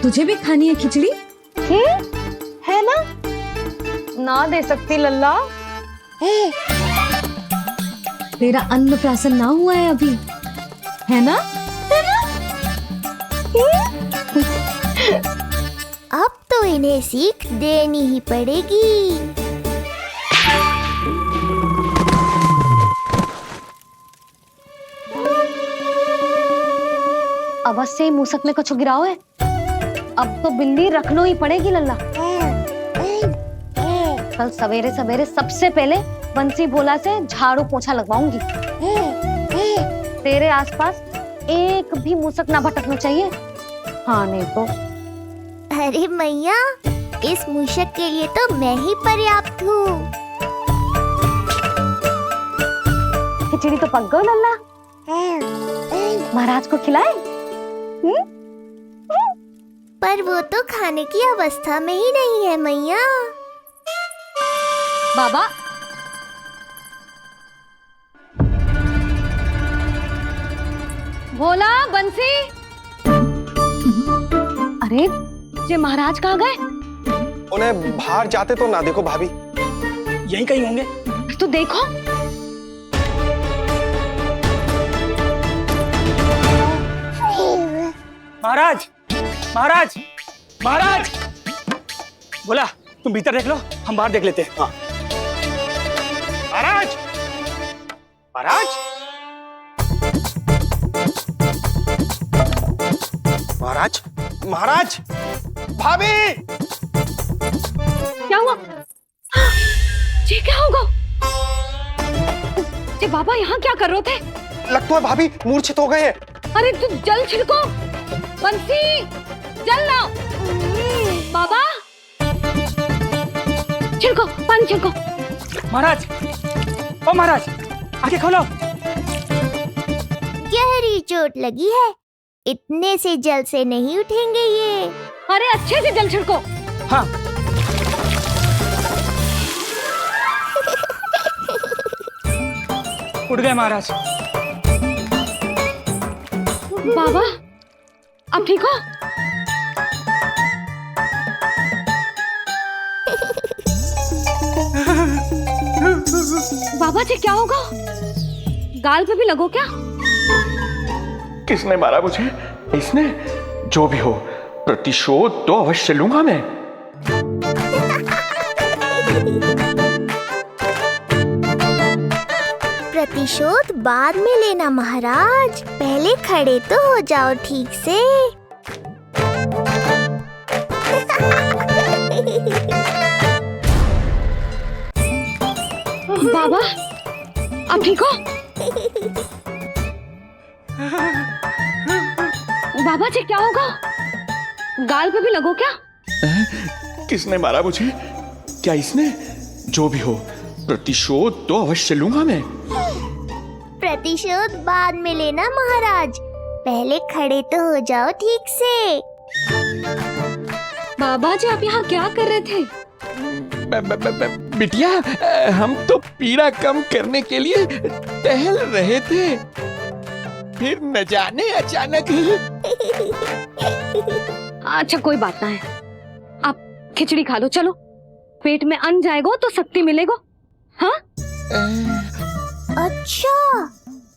तुझे भी खानी है खिचड़ी? है ना? ना दे सकती लल्ला। तेरा अन्नप्राशन ना हुआ है अभी, है ना? अब तो इन्हें सीख देनी ही पड़ेगी। अवश्य ही मूसक में कुछ गिराओ है। अब तो बिल्ली रखना ही पड़ेगी लल्ला। कल सवेरे सवेरे सबसे पहले बंसी भोला से झाड़ू पोछा लगवाऊंगी। तेरे आसपास एक भी मूसक ना भटकना चाहिए। हाँ नहीं तो। अरे मैया, इस मूषक के लिए तो मैं ही पर्याप्त हूँ। खिचड़ी तो पक गई लल्ला। महाराज को खिलाए? पर वो तो खाने की अवस्था में ही नहीं है मैया। बाबा, भोला, बंसी। अरे ये महाराज कहाँ गए? उन्हें बाहर जाते तो ना देखो भाभी। यहीं कहीं होंगे। तो देखो। महाराज, महाराज, महाराज। बोला तुम भीतर देख लो, हम बाहर देख लेते हैं। हाँ। महाराज, महाराज, महाराज, महाराज, भाभी। क्या हुआ? ये क्या होगा? ये बाबा यहाँ क्या कर रहे थे? लगता है भाभी मूर्छित हो गए हैं। अरे तू जल छिड़को, बंसी, जल लाओ। बाबा, छिड़को, पानी छिड़को। महाराज, ओ महाराज, आंखें खोलो। गहरी चोट लगी है, इतने से जल से नहीं उठेंगे ये। अरे अच्छे से जल छिड़को। हाँ। उठ गए महाराज। बाबा, आप ठीक हो? बाबा जी क्या होगा? गाल पे भी लगो क्या? किसने मारा मुझे? इसने? जो भी हो, प्रतिशोध तो अवश्य लूंगा मैं। प्रतिशोध बाद में लेना महाराज, पहले खड़े तो हो जाओ ठीक से। बाबा, आप ठीक हो? बाबा जी क्या होगा? गाल पे भी लगो क्या? किसने मारा मुझे? क्या इसने? जो भी हो, प्रतिशोध तो अवश्य लूंगा मैं। प्रतिशोध बाद में लेना महाराज, पहले खड़े तो हो जाओ ठीक से। बाबा जी आप यहाँ क्या कर रहे थे? बिटिया, हम तो पीड़ा कम करने के लिए टहल रहे थे, फिर न जाने अचानक। अच्छा कोई बात ना है, आप खिचड़ी खा लो। चलो, पेट में अन्न जाएगा तो शक्ति मिलेगा। हाँ? अच्छा,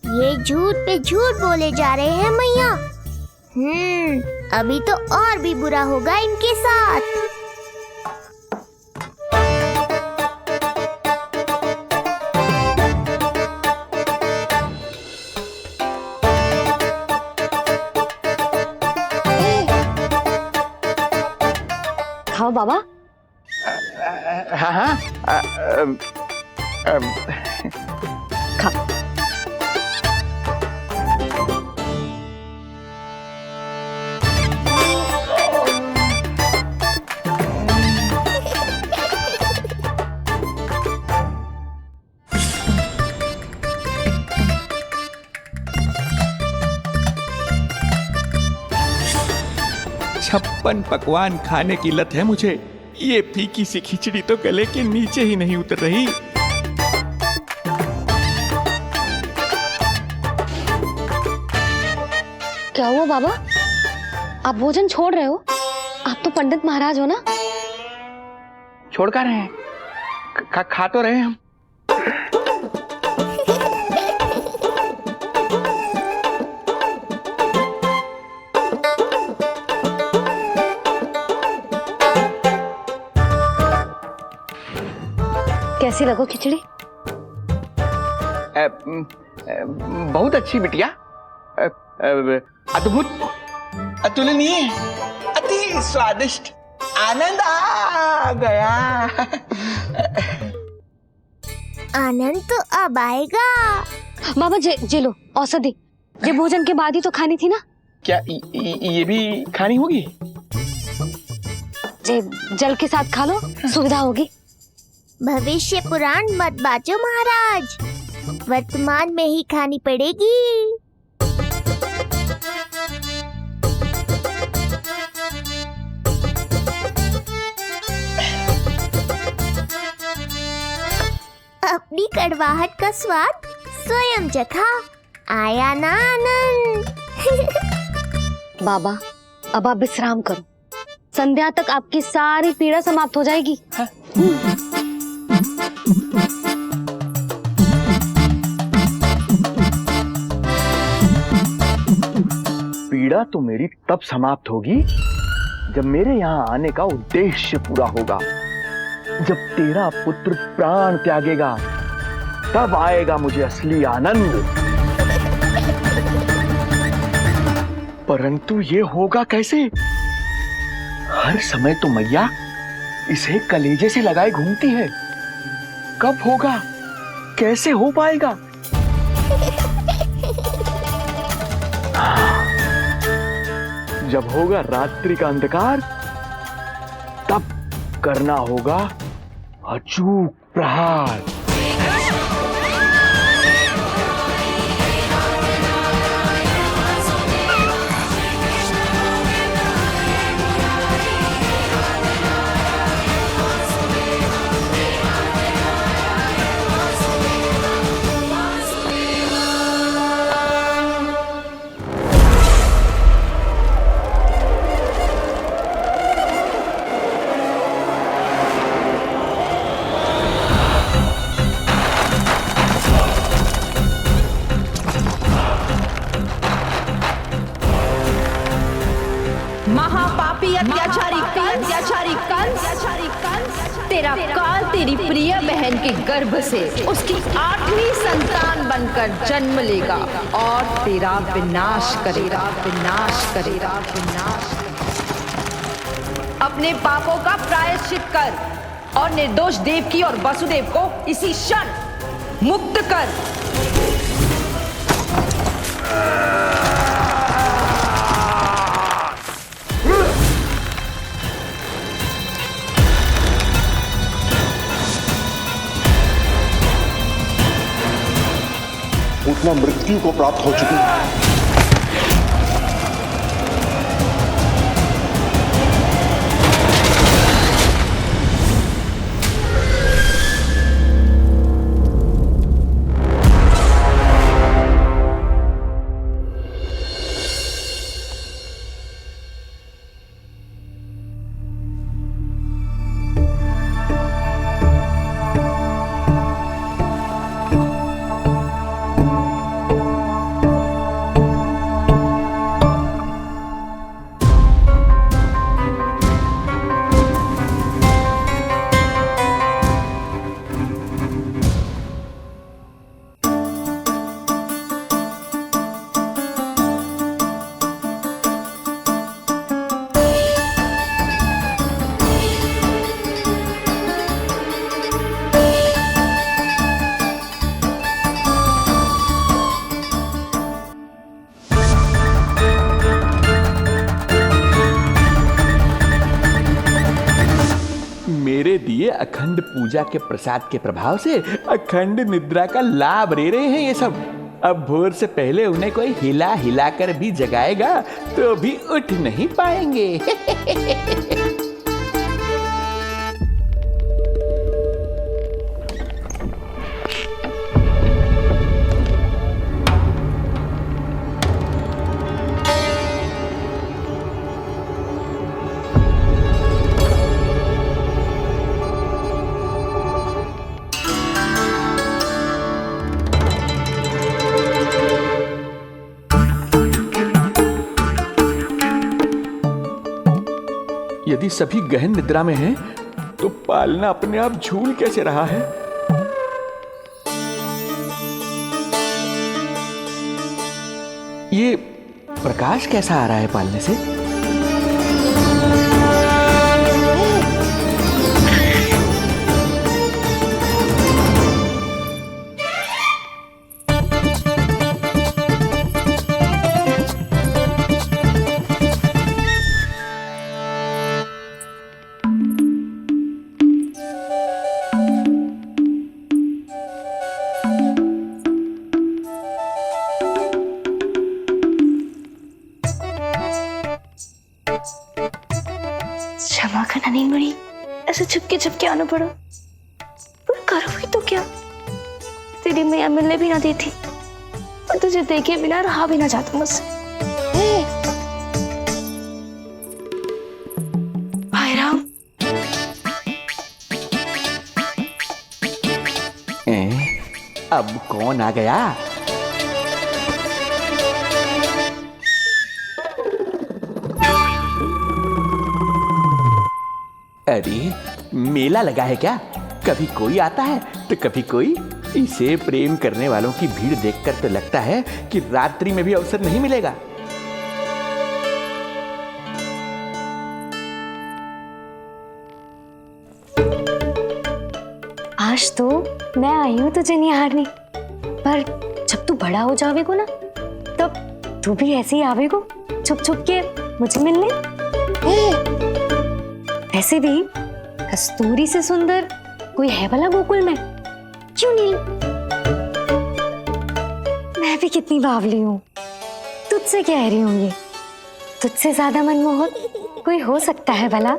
ये झूठ पे झूठ बोले जा रहे हैं मैया। अभी तो और भी बुरा होगा इनके साथ। खाओ बाबा। हाँ हाँ। खा। छप्पन पकवान खाने की लत है मुझे। ये फीकी सी खिचड़ी तो गले के नीचे ही नहीं उतर रही। क्या हुआ बाबा? आप भोजन छोड़ रहे हो? आप तो पंडित महाराज हो ना? छोड़ कर रहे हैं? खा तो रहे हैं हम। कैसी लगो खिचड़ी? बहुत अच्छी बिटिया, अद्भुत, अतुलनीय, अति स्वादिष्ट, आनंद आ गया। आनंद तो अब आएगा। बाबा जे लो औषधि, ये भोजन के बाद ही तो खानी थी ना। क्या ये भी खानी होगी? जे जल के साथ खा लो, सुविधा होगी। भविष्य पुराण मत बाजो महाराज, वर्तमान में ही खानी पड़ेगी। अपनी कड़वाहट का स्वाद स्वयं चखा, आया ना आनंद। बाबा अब आप विश्राम करो, संध्या तक आपकी सारी पीड़ा समाप्त हो जाएगी। पीड़ा तो मेरी तब समाप्त होगी जब मेरे यहाँ आने का उद्देश्य पूरा होगा। जब तेरा पुत्र प्राण त्यागेगा तब आएगा मुझे असली आनंद। परंतु ये होगा कैसे? हर समय तो मैया इसे कलेजे से लगाए घूमती है। कब होगा, कैसे हो पाएगा? जब होगा रात्रि का अंधकार तब करना होगा अचूक प्रहार। महापापी अत्याचारी कंस, तेरा काल तेरी प्रिय बहन के गर्भ से उसकी 8वीं संतान बनकर जन्म लेगा और तेरा विनाश करेगा। अपने पापों का प्रायश्चित कर और निर्दोष देवकी और वसुदेव को इसी क्षण मुक्त कर। उतना मृत्यु को प्राप्त हो चुकी है। मेरे दिए अखंड पूजा के प्रसाद के प्रभाव से अखंड निद्रा का लाभ ले रहे हैं ये सब। अब भोर से पहले उन्हें कोई हिला हिलाकर भी जगाएगा तो भी उठ नहीं पाएंगे। यदि सभी गहन निद्रा में हैं, तो पालना अपने आप झूल कैसे रहा है? ये प्रकाश कैसा आ रहा है पालने से? करना नहीं मुड़ी, ऐसे छुपके आना पड़ा। पर करो भी तो क्या, तेरी मैया मिलने भी ना देती और तुझे देखे बिना रहा भी ना जाता मुझसे। भाई राम, अब कौन आ गया? अरे मेला लगा है क्या? कभी कोई आता है तो कभी कोई। इसे प्रेम करने वालों की भीड़ देखकर तो लगता है कि रात्रि में भी अवसर नहीं मिलेगा। आज तो मैं आई हूँ तुझे निहारने, पर जब तू बड़ा हो जावेगो ना, तब तू भी ऐसे ही आवेगो छुप छुप के मुझे मिलने। ऐसे भी कस्तूरी से सुंदर कोई है भला गोकुल में? क्यों नहीं? मैं भी कितनी बावली हूँ, तुझसे कह रही हूँ। ये तुझसे ज्यादा मनमोहक कोई हो सकता है भला?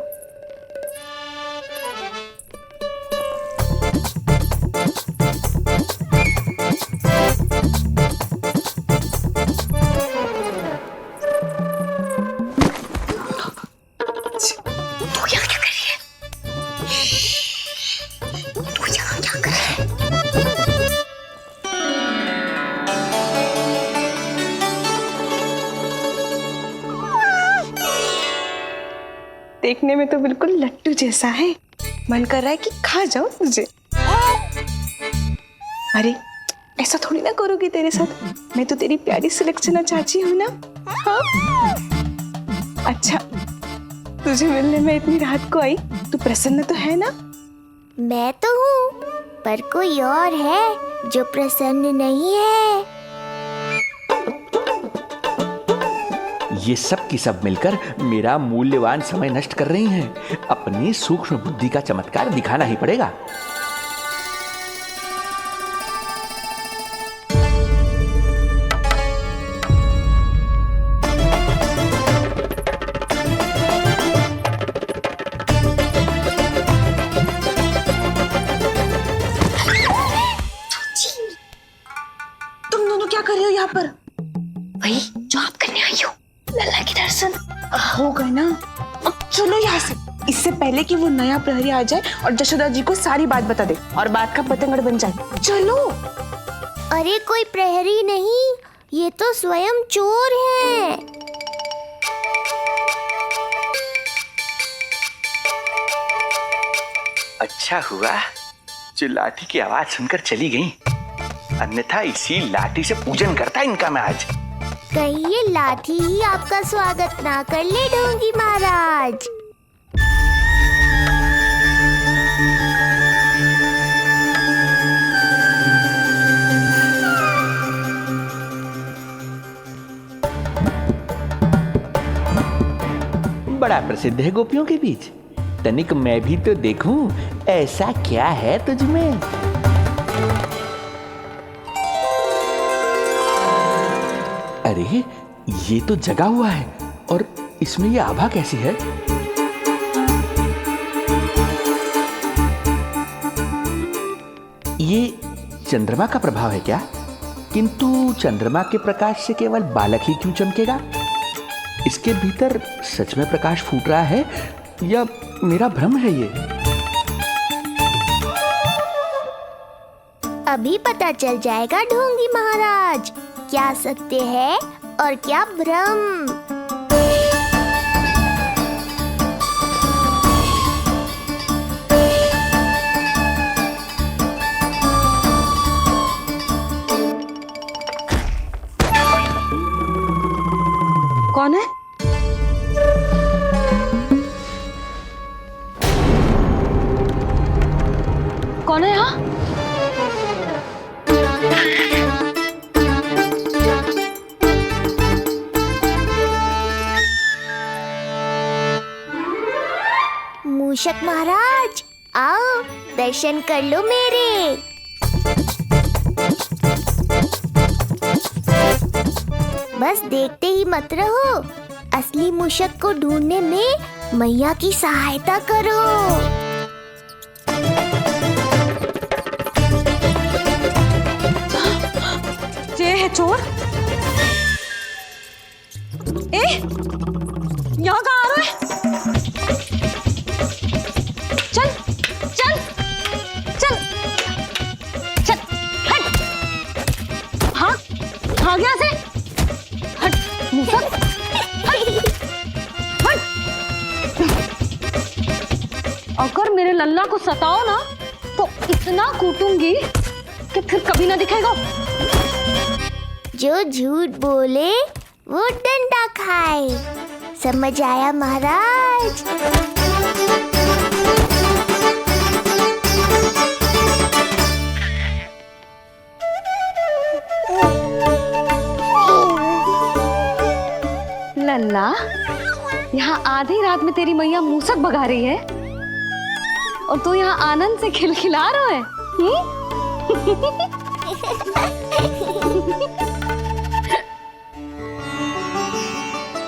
देखने में तो बिल्कुल लट्टू जैसा है, मन कर रहा है कि खा जाओ तुझे। अरे ऐसा थोड़ी ना करोगी तेरे साथ, मैं तो तेरी प्यारी सुलक्षणा चाची हूँ ना। हाँ? अच्छा, तुझे मिलने में इतनी रात को आई, तू प्रसन्न तो है ना? मैं तो हूँ, पर कोई और है जो प्रसन्न नहीं है। ये सब की सब मिलकर मेरा मूल्यवान समय नष्ट कर रही हैं। अपनी सूक्ष्म बुद्धि का चमत्कार दिखाना ही पड़ेगा। तुम दोनों क्या कर रहे हो यहाँ पर? वही जो आप करने आई हो, लल्ला के दर्शन। हो गए ना, अब चलो यहाँ से, इससे पहले कि वो नया प्रहरी आ जाए और जशोदा जी को सारी बात बता दे और बात का पतंगड़ बन जाए। चलो। अरे कोई प्रहरी नहीं, ये तो स्वयं चोर है। अच्छा हुआ जो लाठी की आवाज सुनकर चली गई, अन्यथा इसी लाठी से पूजन करता इनका मैं आज। कहीं ये लाठी ही आपका स्वागत ना कर ले ढोंगी महाराज। बड़ा प्रसिद्ध है गोपियों के बीच, तनिक मैं भी तो देखूं ऐसा क्या है तुझमें। अरे ये तो जगा हुआ है, और इसमें ये आभा कैसी है? ये चंद्रमा का प्रभाव है क्या? किंतु चंद्रमा के प्रकाश से केवल बालक ही क्यों चमकेगा? इसके भीतर सच में प्रकाश फूट रहा है या मेरा भ्रम है ये? अभी पता चल जाएगा ढोंगी महाराज, क्या सत्य है और क्या भ्रम। कौन है? कौन है यहाँ? मूषक महाराज, आओ दर्शन कर लो मेरे। बस देखते ही मत रहो, असली मूषक को ढूंढने में मैया की सहायता करो। ये है चोर। ए, यहाँ कहाँ आ रहा है? चल, चल, चल, चल, हट। हाँ, भाग यहाँ से। हट, मूसक, हट, हट। अगर मेरे लल्ला को सताओ ना, तो इतना कूटूंगी कि फिर कभी ना दिखेगा। जो झूठ बोले वो डंडा खाए, समझ आया महाराज? लल्ला, यहाँ आधी रात में तेरी मैया मूसक भगा रही है और तू यहाँ आनंद से खिलखिला रहा है।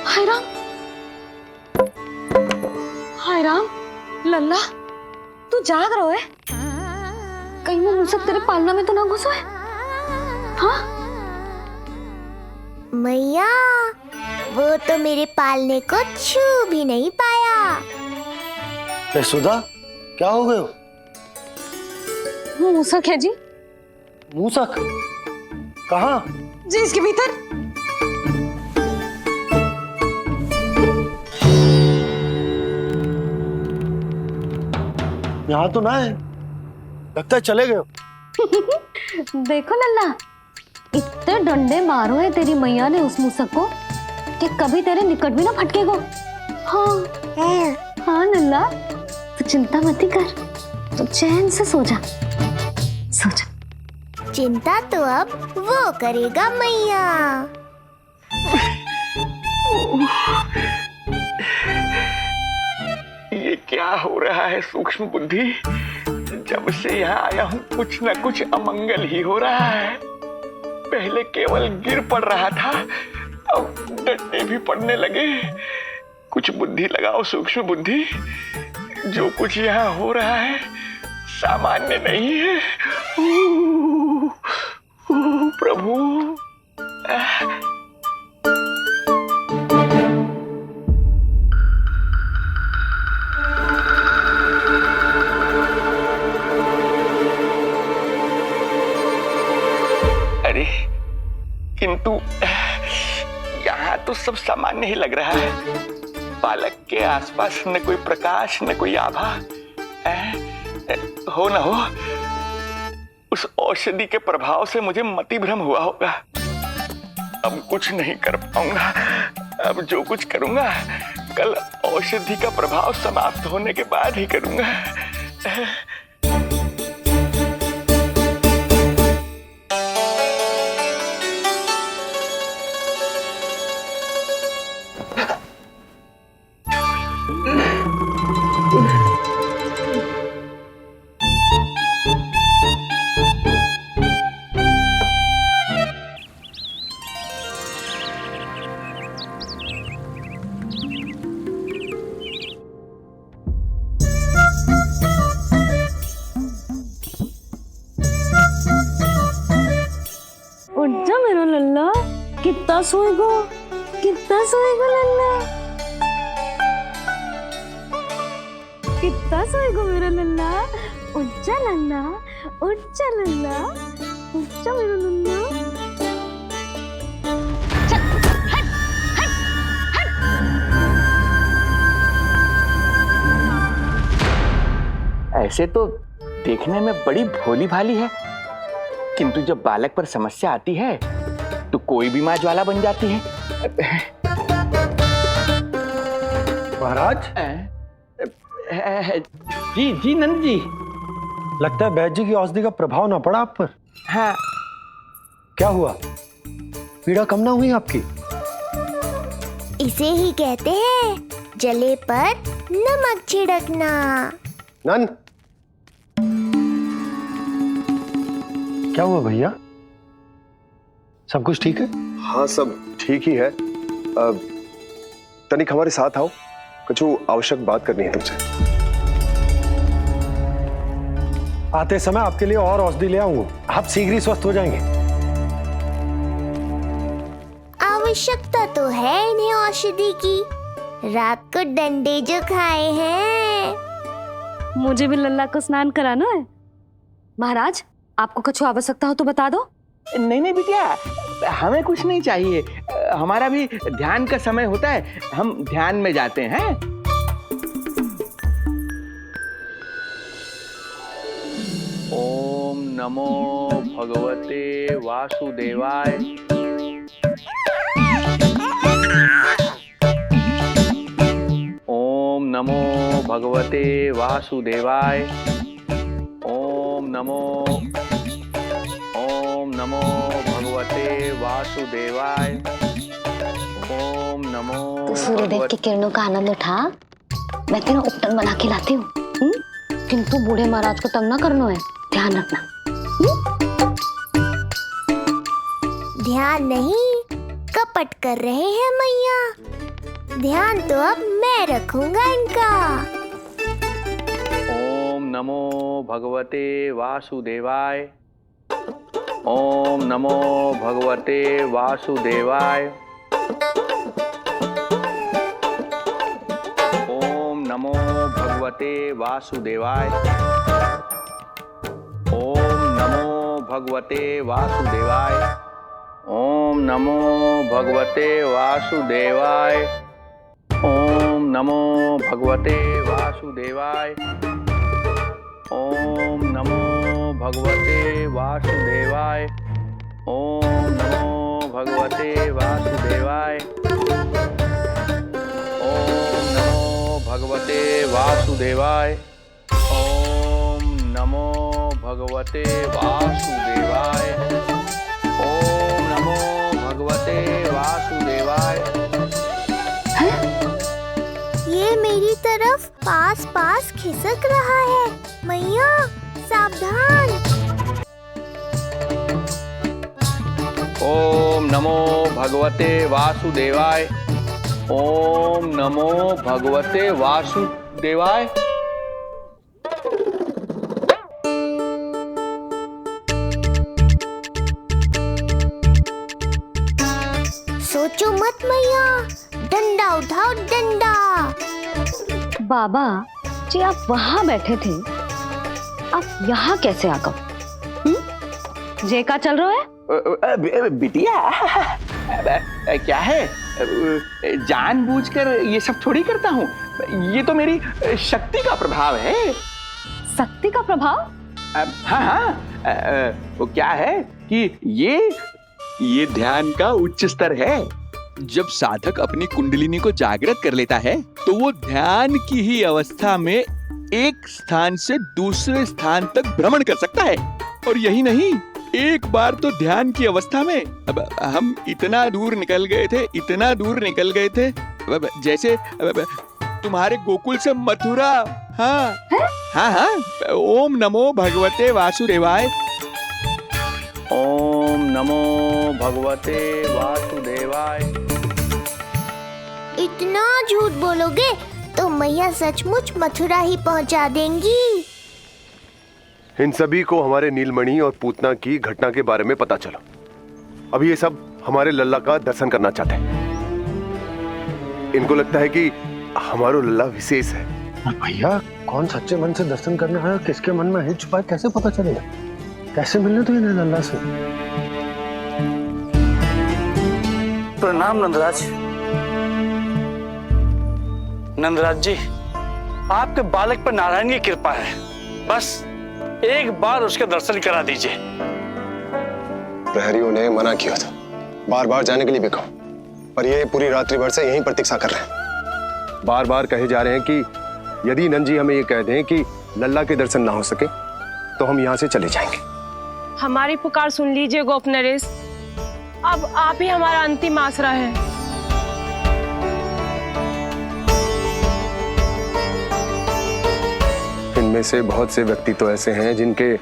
हाय राम, हाय राम, लल्ला तू जाग रहा है? कहीं वो मूसक तेरे पालना में तो ना घुसो है? हाँ? मैया, वो तो मेरे पालने को छू भी नहीं पाया। सुधा, क्या हो गए? वो मूसक है जी। मूसक? कहाँ? जी इसके भीतर। यहाँ तो ना है, लगता है चले गए। देखो लल्ला, इतने डंडे मारो है तेरी मैया ने उस मूसक को कि कभी तेरे निकट भी ना फटकेगा। हाँ, हाँ लल्ला, तू चिंता मत ही कर, तू चैन से सो जा, सो जा। चिंता तो अब वो करेगा मैया। ये क्या हो रहा है सूक्ष्म बुद्धि? जब से यहाँ आया हूँ कुछ न कुछ अमंगल ही हो रहा है। पहले केवल गिर पड़ रहा था, अब डंडे भी पड़ने लगे। कुछ बुद्धि लगाओ सूक्ष्म बुद्धि, जो कुछ यहाँ हो रहा है सामान्य नहीं है। प्रभु, अरे किंतु यहाँ तो सब सामान्य ही लग रहा है। बालक के आसपास न कोई प्रकाश न कोई आभा। हो न हो उस औषधि के प्रभाव से मुझे मति भ्रम हुआ होगा। अब कुछ नहीं कर पाऊंगा। अब जो कुछ करूंगा कल औषधि का प्रभाव समाप्त होने के बाद ही करूंगा। उठ जा मेरा लल्ला, कितना सोएगो, कितना सोएगो लल्ला, कितना सोएगो मेरा लल्ला। उठ जा लल्ला, उठ जा लल्ला, उठ जा मेरा लल्ला। चल, हट, हट, हट। ऐसे तो देखने में बड़ी भोली भाली है, किंतु जब बालक पर समस्या आती है तो कोई भी माँ ज्वाला बन जाती है। महाराज? जी जी नंद जी। लगता है वैद्य जी की औषधि का प्रभाव ना पड़ा आप पर। हाँ। क्या हुआ? पीड़ा कम ना हुई आपकी? इसे ही कहते हैं जले पर नमक छिड़कना। नंद, क्या हुआ भैया? सब कुछ ठीक है? हाँ सब ठीक ही है। तनिक हमारे साथ आओ। कछु आवश्यक बात करनी है तुमसे। आते समय आपके लिए और औषधि ले आऊंगा, आप शीघ्र ही स्वस्थ हो जाएंगे। आवश्यकता तो है इन्हें औषधि की। रात को डंडे जो खाए हैं। मुझे भी लल्ला को स्नान कराना है। महाराज, आपको कुछ आवश्यकता हो तो बता दो। नहीं नहीं बिटिया, हमें कुछ नहीं चाहिए। हमारा भी ध्यान का समय होता है, हम ध्यान में जाते हैं। ओम नमो भगवते वासुदेवाय। ओम नमो भगवते वासुदेवाय। ओम नमो भगवते वासुदेवाय। ओम नमो। तो सूर्यदेव की किरणों का आनंद उठा, मैं तेरा उपटन बना के लाती हूँ। किंतु बूढ़े महाराज को तंग ना करना है, ध्यान रखना। ध्यान नहीं, कपट कर रहे हैं मैया। ध्यान तो अब मैं रखूंगा इनका। ओम नमो भगवते वासुदेवाय। ओम नमो भगवते वासुदेवाय। ओम नमो भगवते वासुदेवाय। ओम नमो भगवते वासुदेवाय। ओम नमो भगवते वासुदेवाय। ओम नमो भगवते वासुदेवाय। ओम नमो भगवते वासुदेवाय। ओम नमो भगवते वासुदेवाय। ओम नमो भगवते वासुदेवाय। ओम नमो भगवते वासुदेवाय। ओम नमो भगवते वासुदेवाय। ये मेरी तरफ पास पास खिसक रहा है। मैया सावधान। ओम नमो भगवते वासुदेवाय। ओम नमो भगवते वासुदेवाय। सोचो मत मैया, डंडा उठाओ डंडा। बाबा जी, आप वहां बैठे थे, आप यहाँ कैसे आ गए? जे का चल रहा है? बिटिया, क्या है, जानबूझकर ये सब थोड़ी करता हूँ। ये तो मेरी शक्ति का प्रभाव है। शक्ति का प्रभाव? हाँ हाँ, वो क्या है कि ये ध्यान का उच्च स्तर है। जब साधक अपनी कुंडलिनी को जागृत कर लेता है तो वो ध्यान की ही अवस्था में एक स्थान से दूसरे स्थान तक भ्रमण कर सकता है। और यही नहीं, एक बार तो ध्यान की अवस्था में अब हम इतना दूर निकल गए थे जैसे तुम्हारे गोकुल से मथुरा। हाँ हाँ हाँ। ओम नमो भगवते वासुदेवाय। ओम नमो भगवते वासुदेवाय। इतना झूठ बोलोगे तो मैया सचमुच मथुरा ही पहुंचा देंगी। इन सभी को हमारे नीलमणि और पूतना की घटना के बारे में पता चला। अब ये सब हमारे लल्ला का दर्शन करना चाहते हैं। इनको लगता है कि हमारा लल्ला विशेष है। भैया, कौन सच्चे मन से दर्शन करने आया, किसके मन में हित छुपा है, कैसे पता चलेगा? कैसे मिलने तो इन्हें लल्ला से? प्रणाम नंदराज। नंदराज जी, आपके बालक पर नारायण की कृपा है। बस एक बार उसके दर्शन करा दीजिए। प्रहरियों ने मना किया था, बार बार जाने के लिए भी कहा, पर ये पूरी रात्रि भर से यहीं प्रतीक्षा कर रहे हैं। बार बार कहे जा रहे हैं कि यदि नंद हमें ये कह दें कि लल्ला के दर्शन ना हो सके तो हम यहाँ से चले जाएंगे। हमारी पुकार सुन लीजिए गोप नरेश, अब आप ही हमारा अंतिम आसरा है। इनमें से बहुत से व्यक्ति तो ऐसे हैं जिनके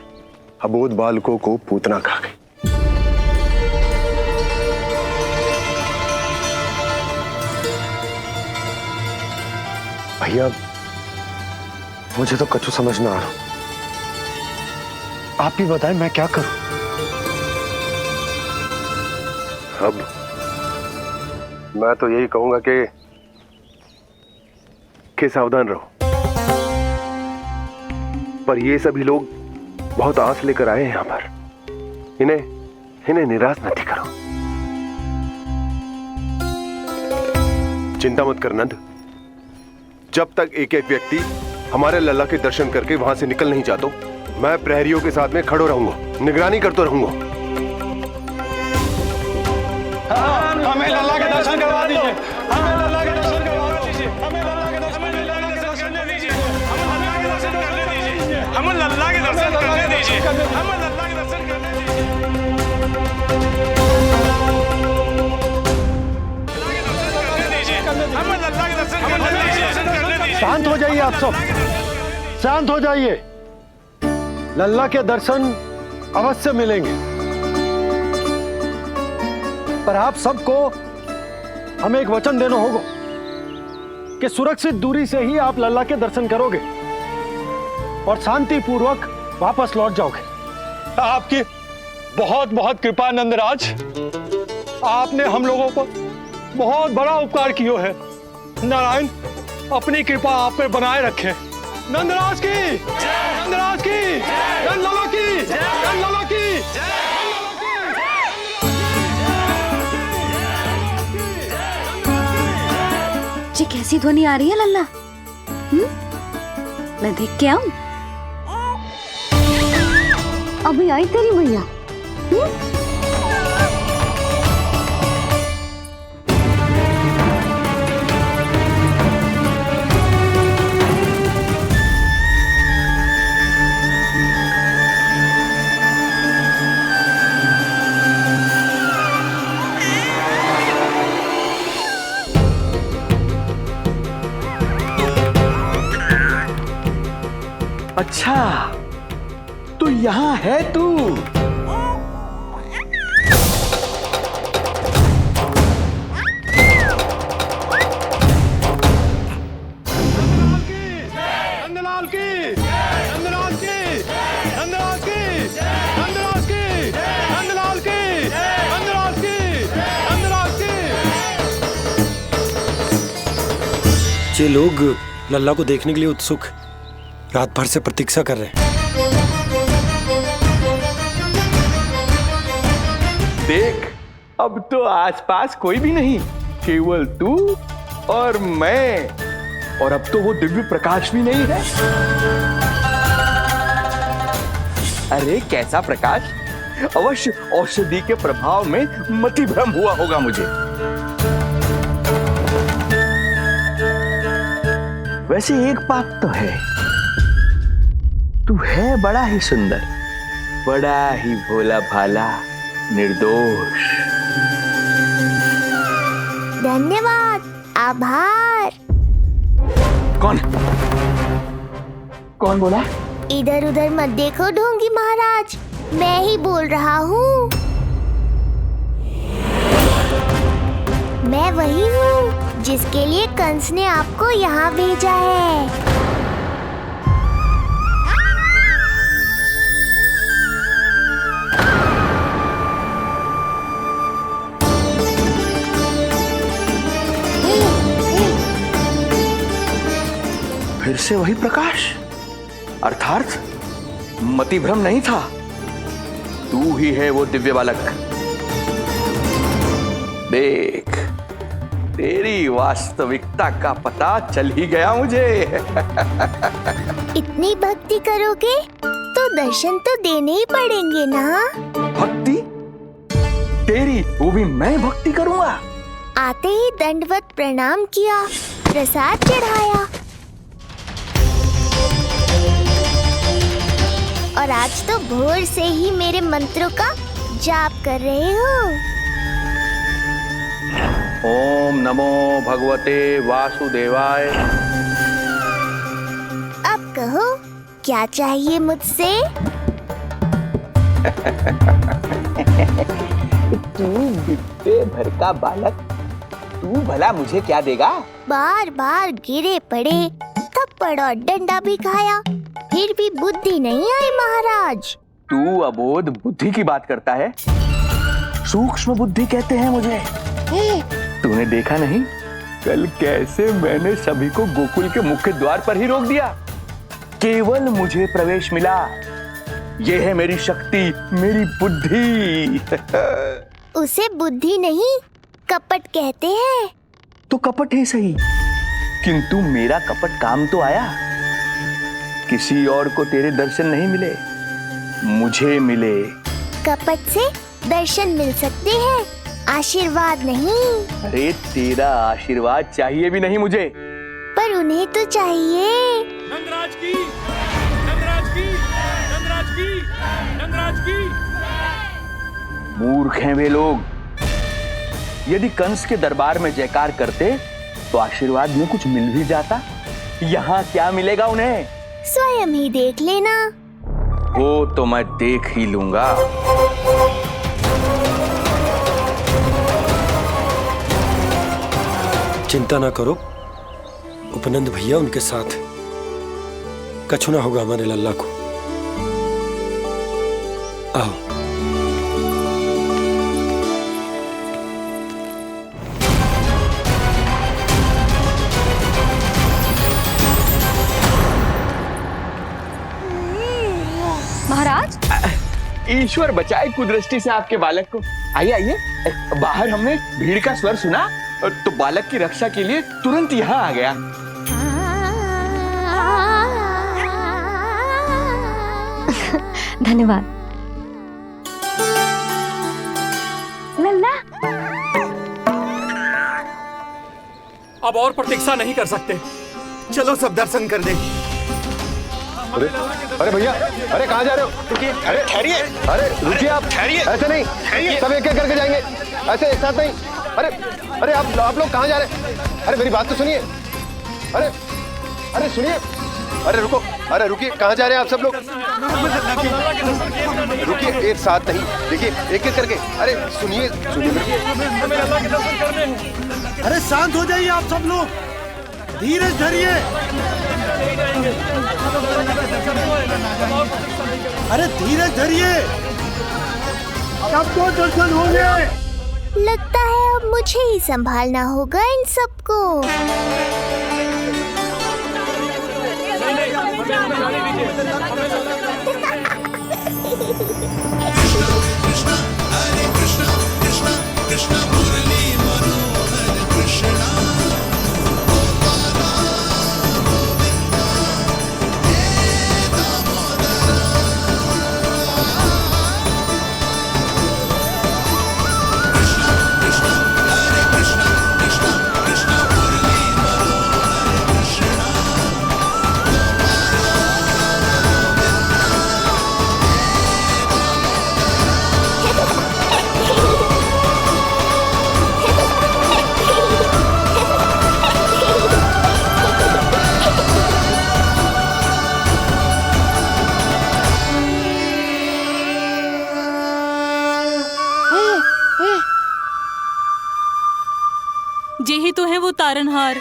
अबोध बालकों को पूतना खा गई। भैया मुझे तो कछु समझ ना आ रहा। आप ही बताएं मैं क्या करूं? अब मैं तो यही कहूंगा कि सावधान रहो। पर ये सभी लोग बहुत आस लेकर आए हैं यहां पर। इन्हें निराश मत करो। चिंता मत कर नंद, जब तक एक एक व्यक्ति हमारे लल्ला के दर्शन करके वहां से निकल नहीं जाता, मैं प्रहरियों के साथ में खड़ो रहूंगा, निगरानी करता रहूंगा। हमें लल्ला के दर्शन करवा दीजिए, हमें लल्ला के दर्शन करवा दीजिए, हमें लल्ला के दर्शन करने दीजिए, हमें लल्ला के दर्शन करने दीजिए, हमें लल्ला के दर्शन करने दीजिए। शांत हो जाइए आप सब, शांत हो जाइए। लल्ला के दर्शन अवश्य मिलेंगे, पर आप सबको हमें एक वचन देना होगा कि सुरक्षित दूरी से ही आप लल्ला के दर्शन करोगे और शांति पूर्वक वापस लौट जाओगे। आपकी बहुत बहुत कृपा नंदराज, आपने हम लोगों पर बहुत बड़ा उपकार किया है। नारायण अपनी कृपा आप पर बनाए रखे। नंदराज की, नंदराज की, नंदलाला की, नंदलाला की। जी कैसी ध्वनि आ रही है लल्ला? मैं देख के आऊं? अभी आई तेरी मैया। अच्छा तो यहाँ है तू। नंदलाल की, नंदलाल की, नंदलाल की, नंदलाल की, नंदलाल की, नंदलाल की, नंदलाल की। ये लोग लल्ला को देखने के लिए उत्सुक रात भर से प्रतीक्षा कर रहे हैं। देख अब तो आसपास कोई भी नहीं, केवल तू और मैं, और अब तो वो दिव्य प्रकाश भी नहीं है। अरे कैसा प्रकाश? अवश्य औषधि के प्रभाव में मति भ्रम हुआ होगा मुझे। वैसे एक बात तो है, तू है बड़ा ही सुंदर, बड़ा ही भोला भाला, निर्दोष। धन्यवाद, आभार। कौन कौन बोला? इधर उधर मत देखो ढोंगी महाराज, मैं ही बोल रहा हूँ। मैं वही हूँ जिसके लिए कंस ने आपको यहाँ भेजा है। फिर से वही प्रकाश, अर्थात मति भ्रम नहीं था, तू ही है वो दिव्य बालक। देख तेरी वास्तविकता का पता चल ही गया मुझे। इतनी भक्ति करोगे तो दर्शन तो देने ही पड़ेंगे ना। भक्ति तेरी, वो भी मैं भक्ति करूंगा। आते ही दंडवत प्रणाम किया, प्रसाद चढ़ाया, और आज तो भोर से ही मेरे मंत्रों का जाप कर रहे हो। ओम नमो भगवते वासुदेवाय। अब कहो क्या चाहिए मुझसे? तू विद्या भर का बालक तू भला मुझे क्या देगा? बार बार गिरे पड़े, थप्पड़ और डंडा भी खाया, फिर भी बुद्धि नहीं आई महाराज। तू अबोध बुद्धि की बात करता है? सूक्ष्म बुद्धि कहते हैं मुझे। तूने देखा नहीं कल कैसे मैंने सभी को गोकुल के मुख्य द्वार पर ही रोक दिया? केवल मुझे प्रवेश मिला। ये है मेरी शक्ति, मेरी बुद्धि। उसे बुद्धि नहीं, कपट कहते हैं। तो कपट ही सही, किंतु मेरा कपट काम तो आया। किसी और को तेरे दर्शन नहीं मिले, मुझे मिले। कपट से दर्शन मिल सकते हैं, आशीर्वाद नहीं। अरे तेरा आशीर्वाद चाहिए भी नहीं मुझे। पर उन्हें तो चाहिए। नंदराज की, नंदराज की, नंदराज की, नंदराज की। मूर्ख हैं वे लोग। यदि कंस के दरबार में जयकार करते तो आशीर्वाद में कुछ मिल भी जाता। यहाँ क्या मिलेगा उन्हें? स्वयं ही देख लेना। वो तो मैं देख ही लूंगा। चिंता ना करो, उपनंद भैया उनके साथ, कछु ना होगा हमारे लल्ला को। आओ। महाराज, ईश्वर बचाए कुदृष्टि से आपके बालक को। आइए आइए, बाहर हमने भीड़ का स्वर सुना तो बालक की रक्षा के लिए तुरंत यहाँ आ गया। धन्यवाद। लल्ला, अब और प्रतीक्षा नहीं कर सकते, चलो सब दर्शन कर दे। अरे भैया, अरे कहाँ जा रहे हो? अरे ठहरिए। अरे रुकिए, आप ठहरिए। ऐसे नहीं, सब एक एक करके जाएंगे, ऐसे एक साथ नहीं। अरे अरे आप लोग कहाँ जा रहे हैं? अरे मेरी बात तो सुनिए। अरे अरे सुनिए, अरे रुको, अरे रुकिए, कहाँ जा रहे हैं आप सब लोग? रुकिए, एक साथ नहीं, देखिए एक एक करके। अरे सुनिए सुनिए। अरे शांत हो जाइए आप सब लोग, धीरज धरिए। अरे धीरज धरिए, सबको दर्शन होंगे। लगता है अब मुझे ही संभालना होगा इन सबको। जे ही तो है वो तारनहार।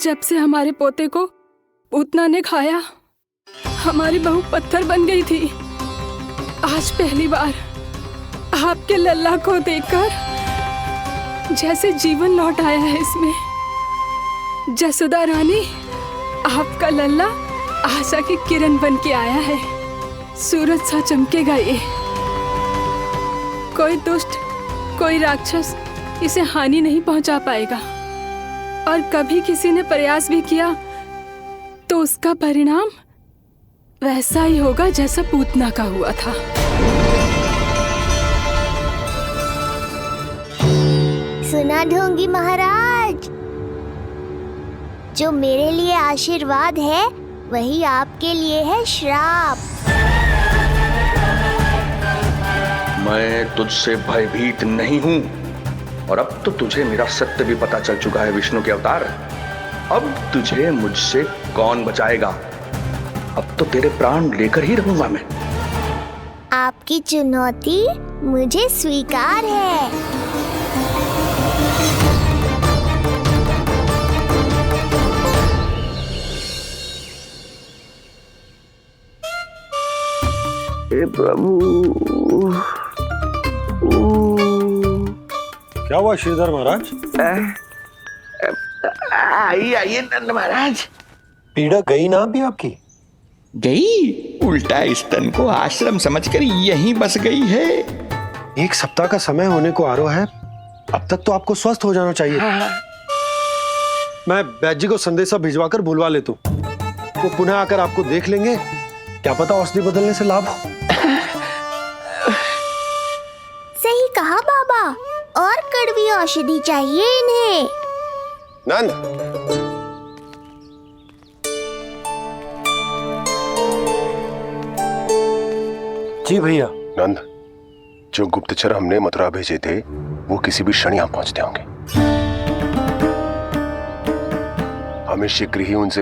जब से हमारे पोते को पूतना ने खाया, हमारी बहू पत्थर बन गई थी। आज पहली बार आपके लल्ला को देखकर जैसे जीवन लौट आया है इसमें। जसोदा रानी, आपका लल्ला आशा की किरण बन के आया है। सूरज सा चमकेगा ये। कोई दुष्ट, कोई राक्षस इसे हानि नहीं पहुंचा पाएगा। और कभी किसी ने प्रयास भी किया तो उसका परिणाम वैसा ही होगा जैसा पूतना का हुआ था। सुना ढोंगी महाराज, जो मेरे लिए आशीर्वाद है वही आपके लिए है श्राप। मैं तुझसे भयभीत नहीं हूं, और अब तो तुझे मेरा सत्य भी पता चल चुका है विष्णु के अवतार। अब तुझे मुझसे कौन बचाएगा? अब तो तेरे प्राण लेकर ही रहूंगा मैं। आपकी चुनौती मुझे स्वीकार है। हे प्रभु। क्या हुआ श्रीधर महाराज? आइए नंद महाराज। पीड़ा गई ना अभी आपकी? गई? उल्टा स्तन को आश्रम समझकर यहीं बस गई है। 1 सप्ताह का समय होने को आ रहा है, अब तक तो आपको स्वस्थ हो जाना चाहिए। मैं वैद्य जी को संदेशा भिजवाकर बुलवा लेता हूँ, वो पुनः आकर आपको देख लेंगे, क्या पता औषधि बदलने से लाभ हो। सही कहा बाबा, और कड़वी औषधि चाहिए इन्हें। नंद, जी भैया। नंद, जो गुप्तचर हमने मथुरा भेजे थे वो किसी भी क्षण यहाँ पहुंचते होंगे। हमें शीघ्र ही उनसे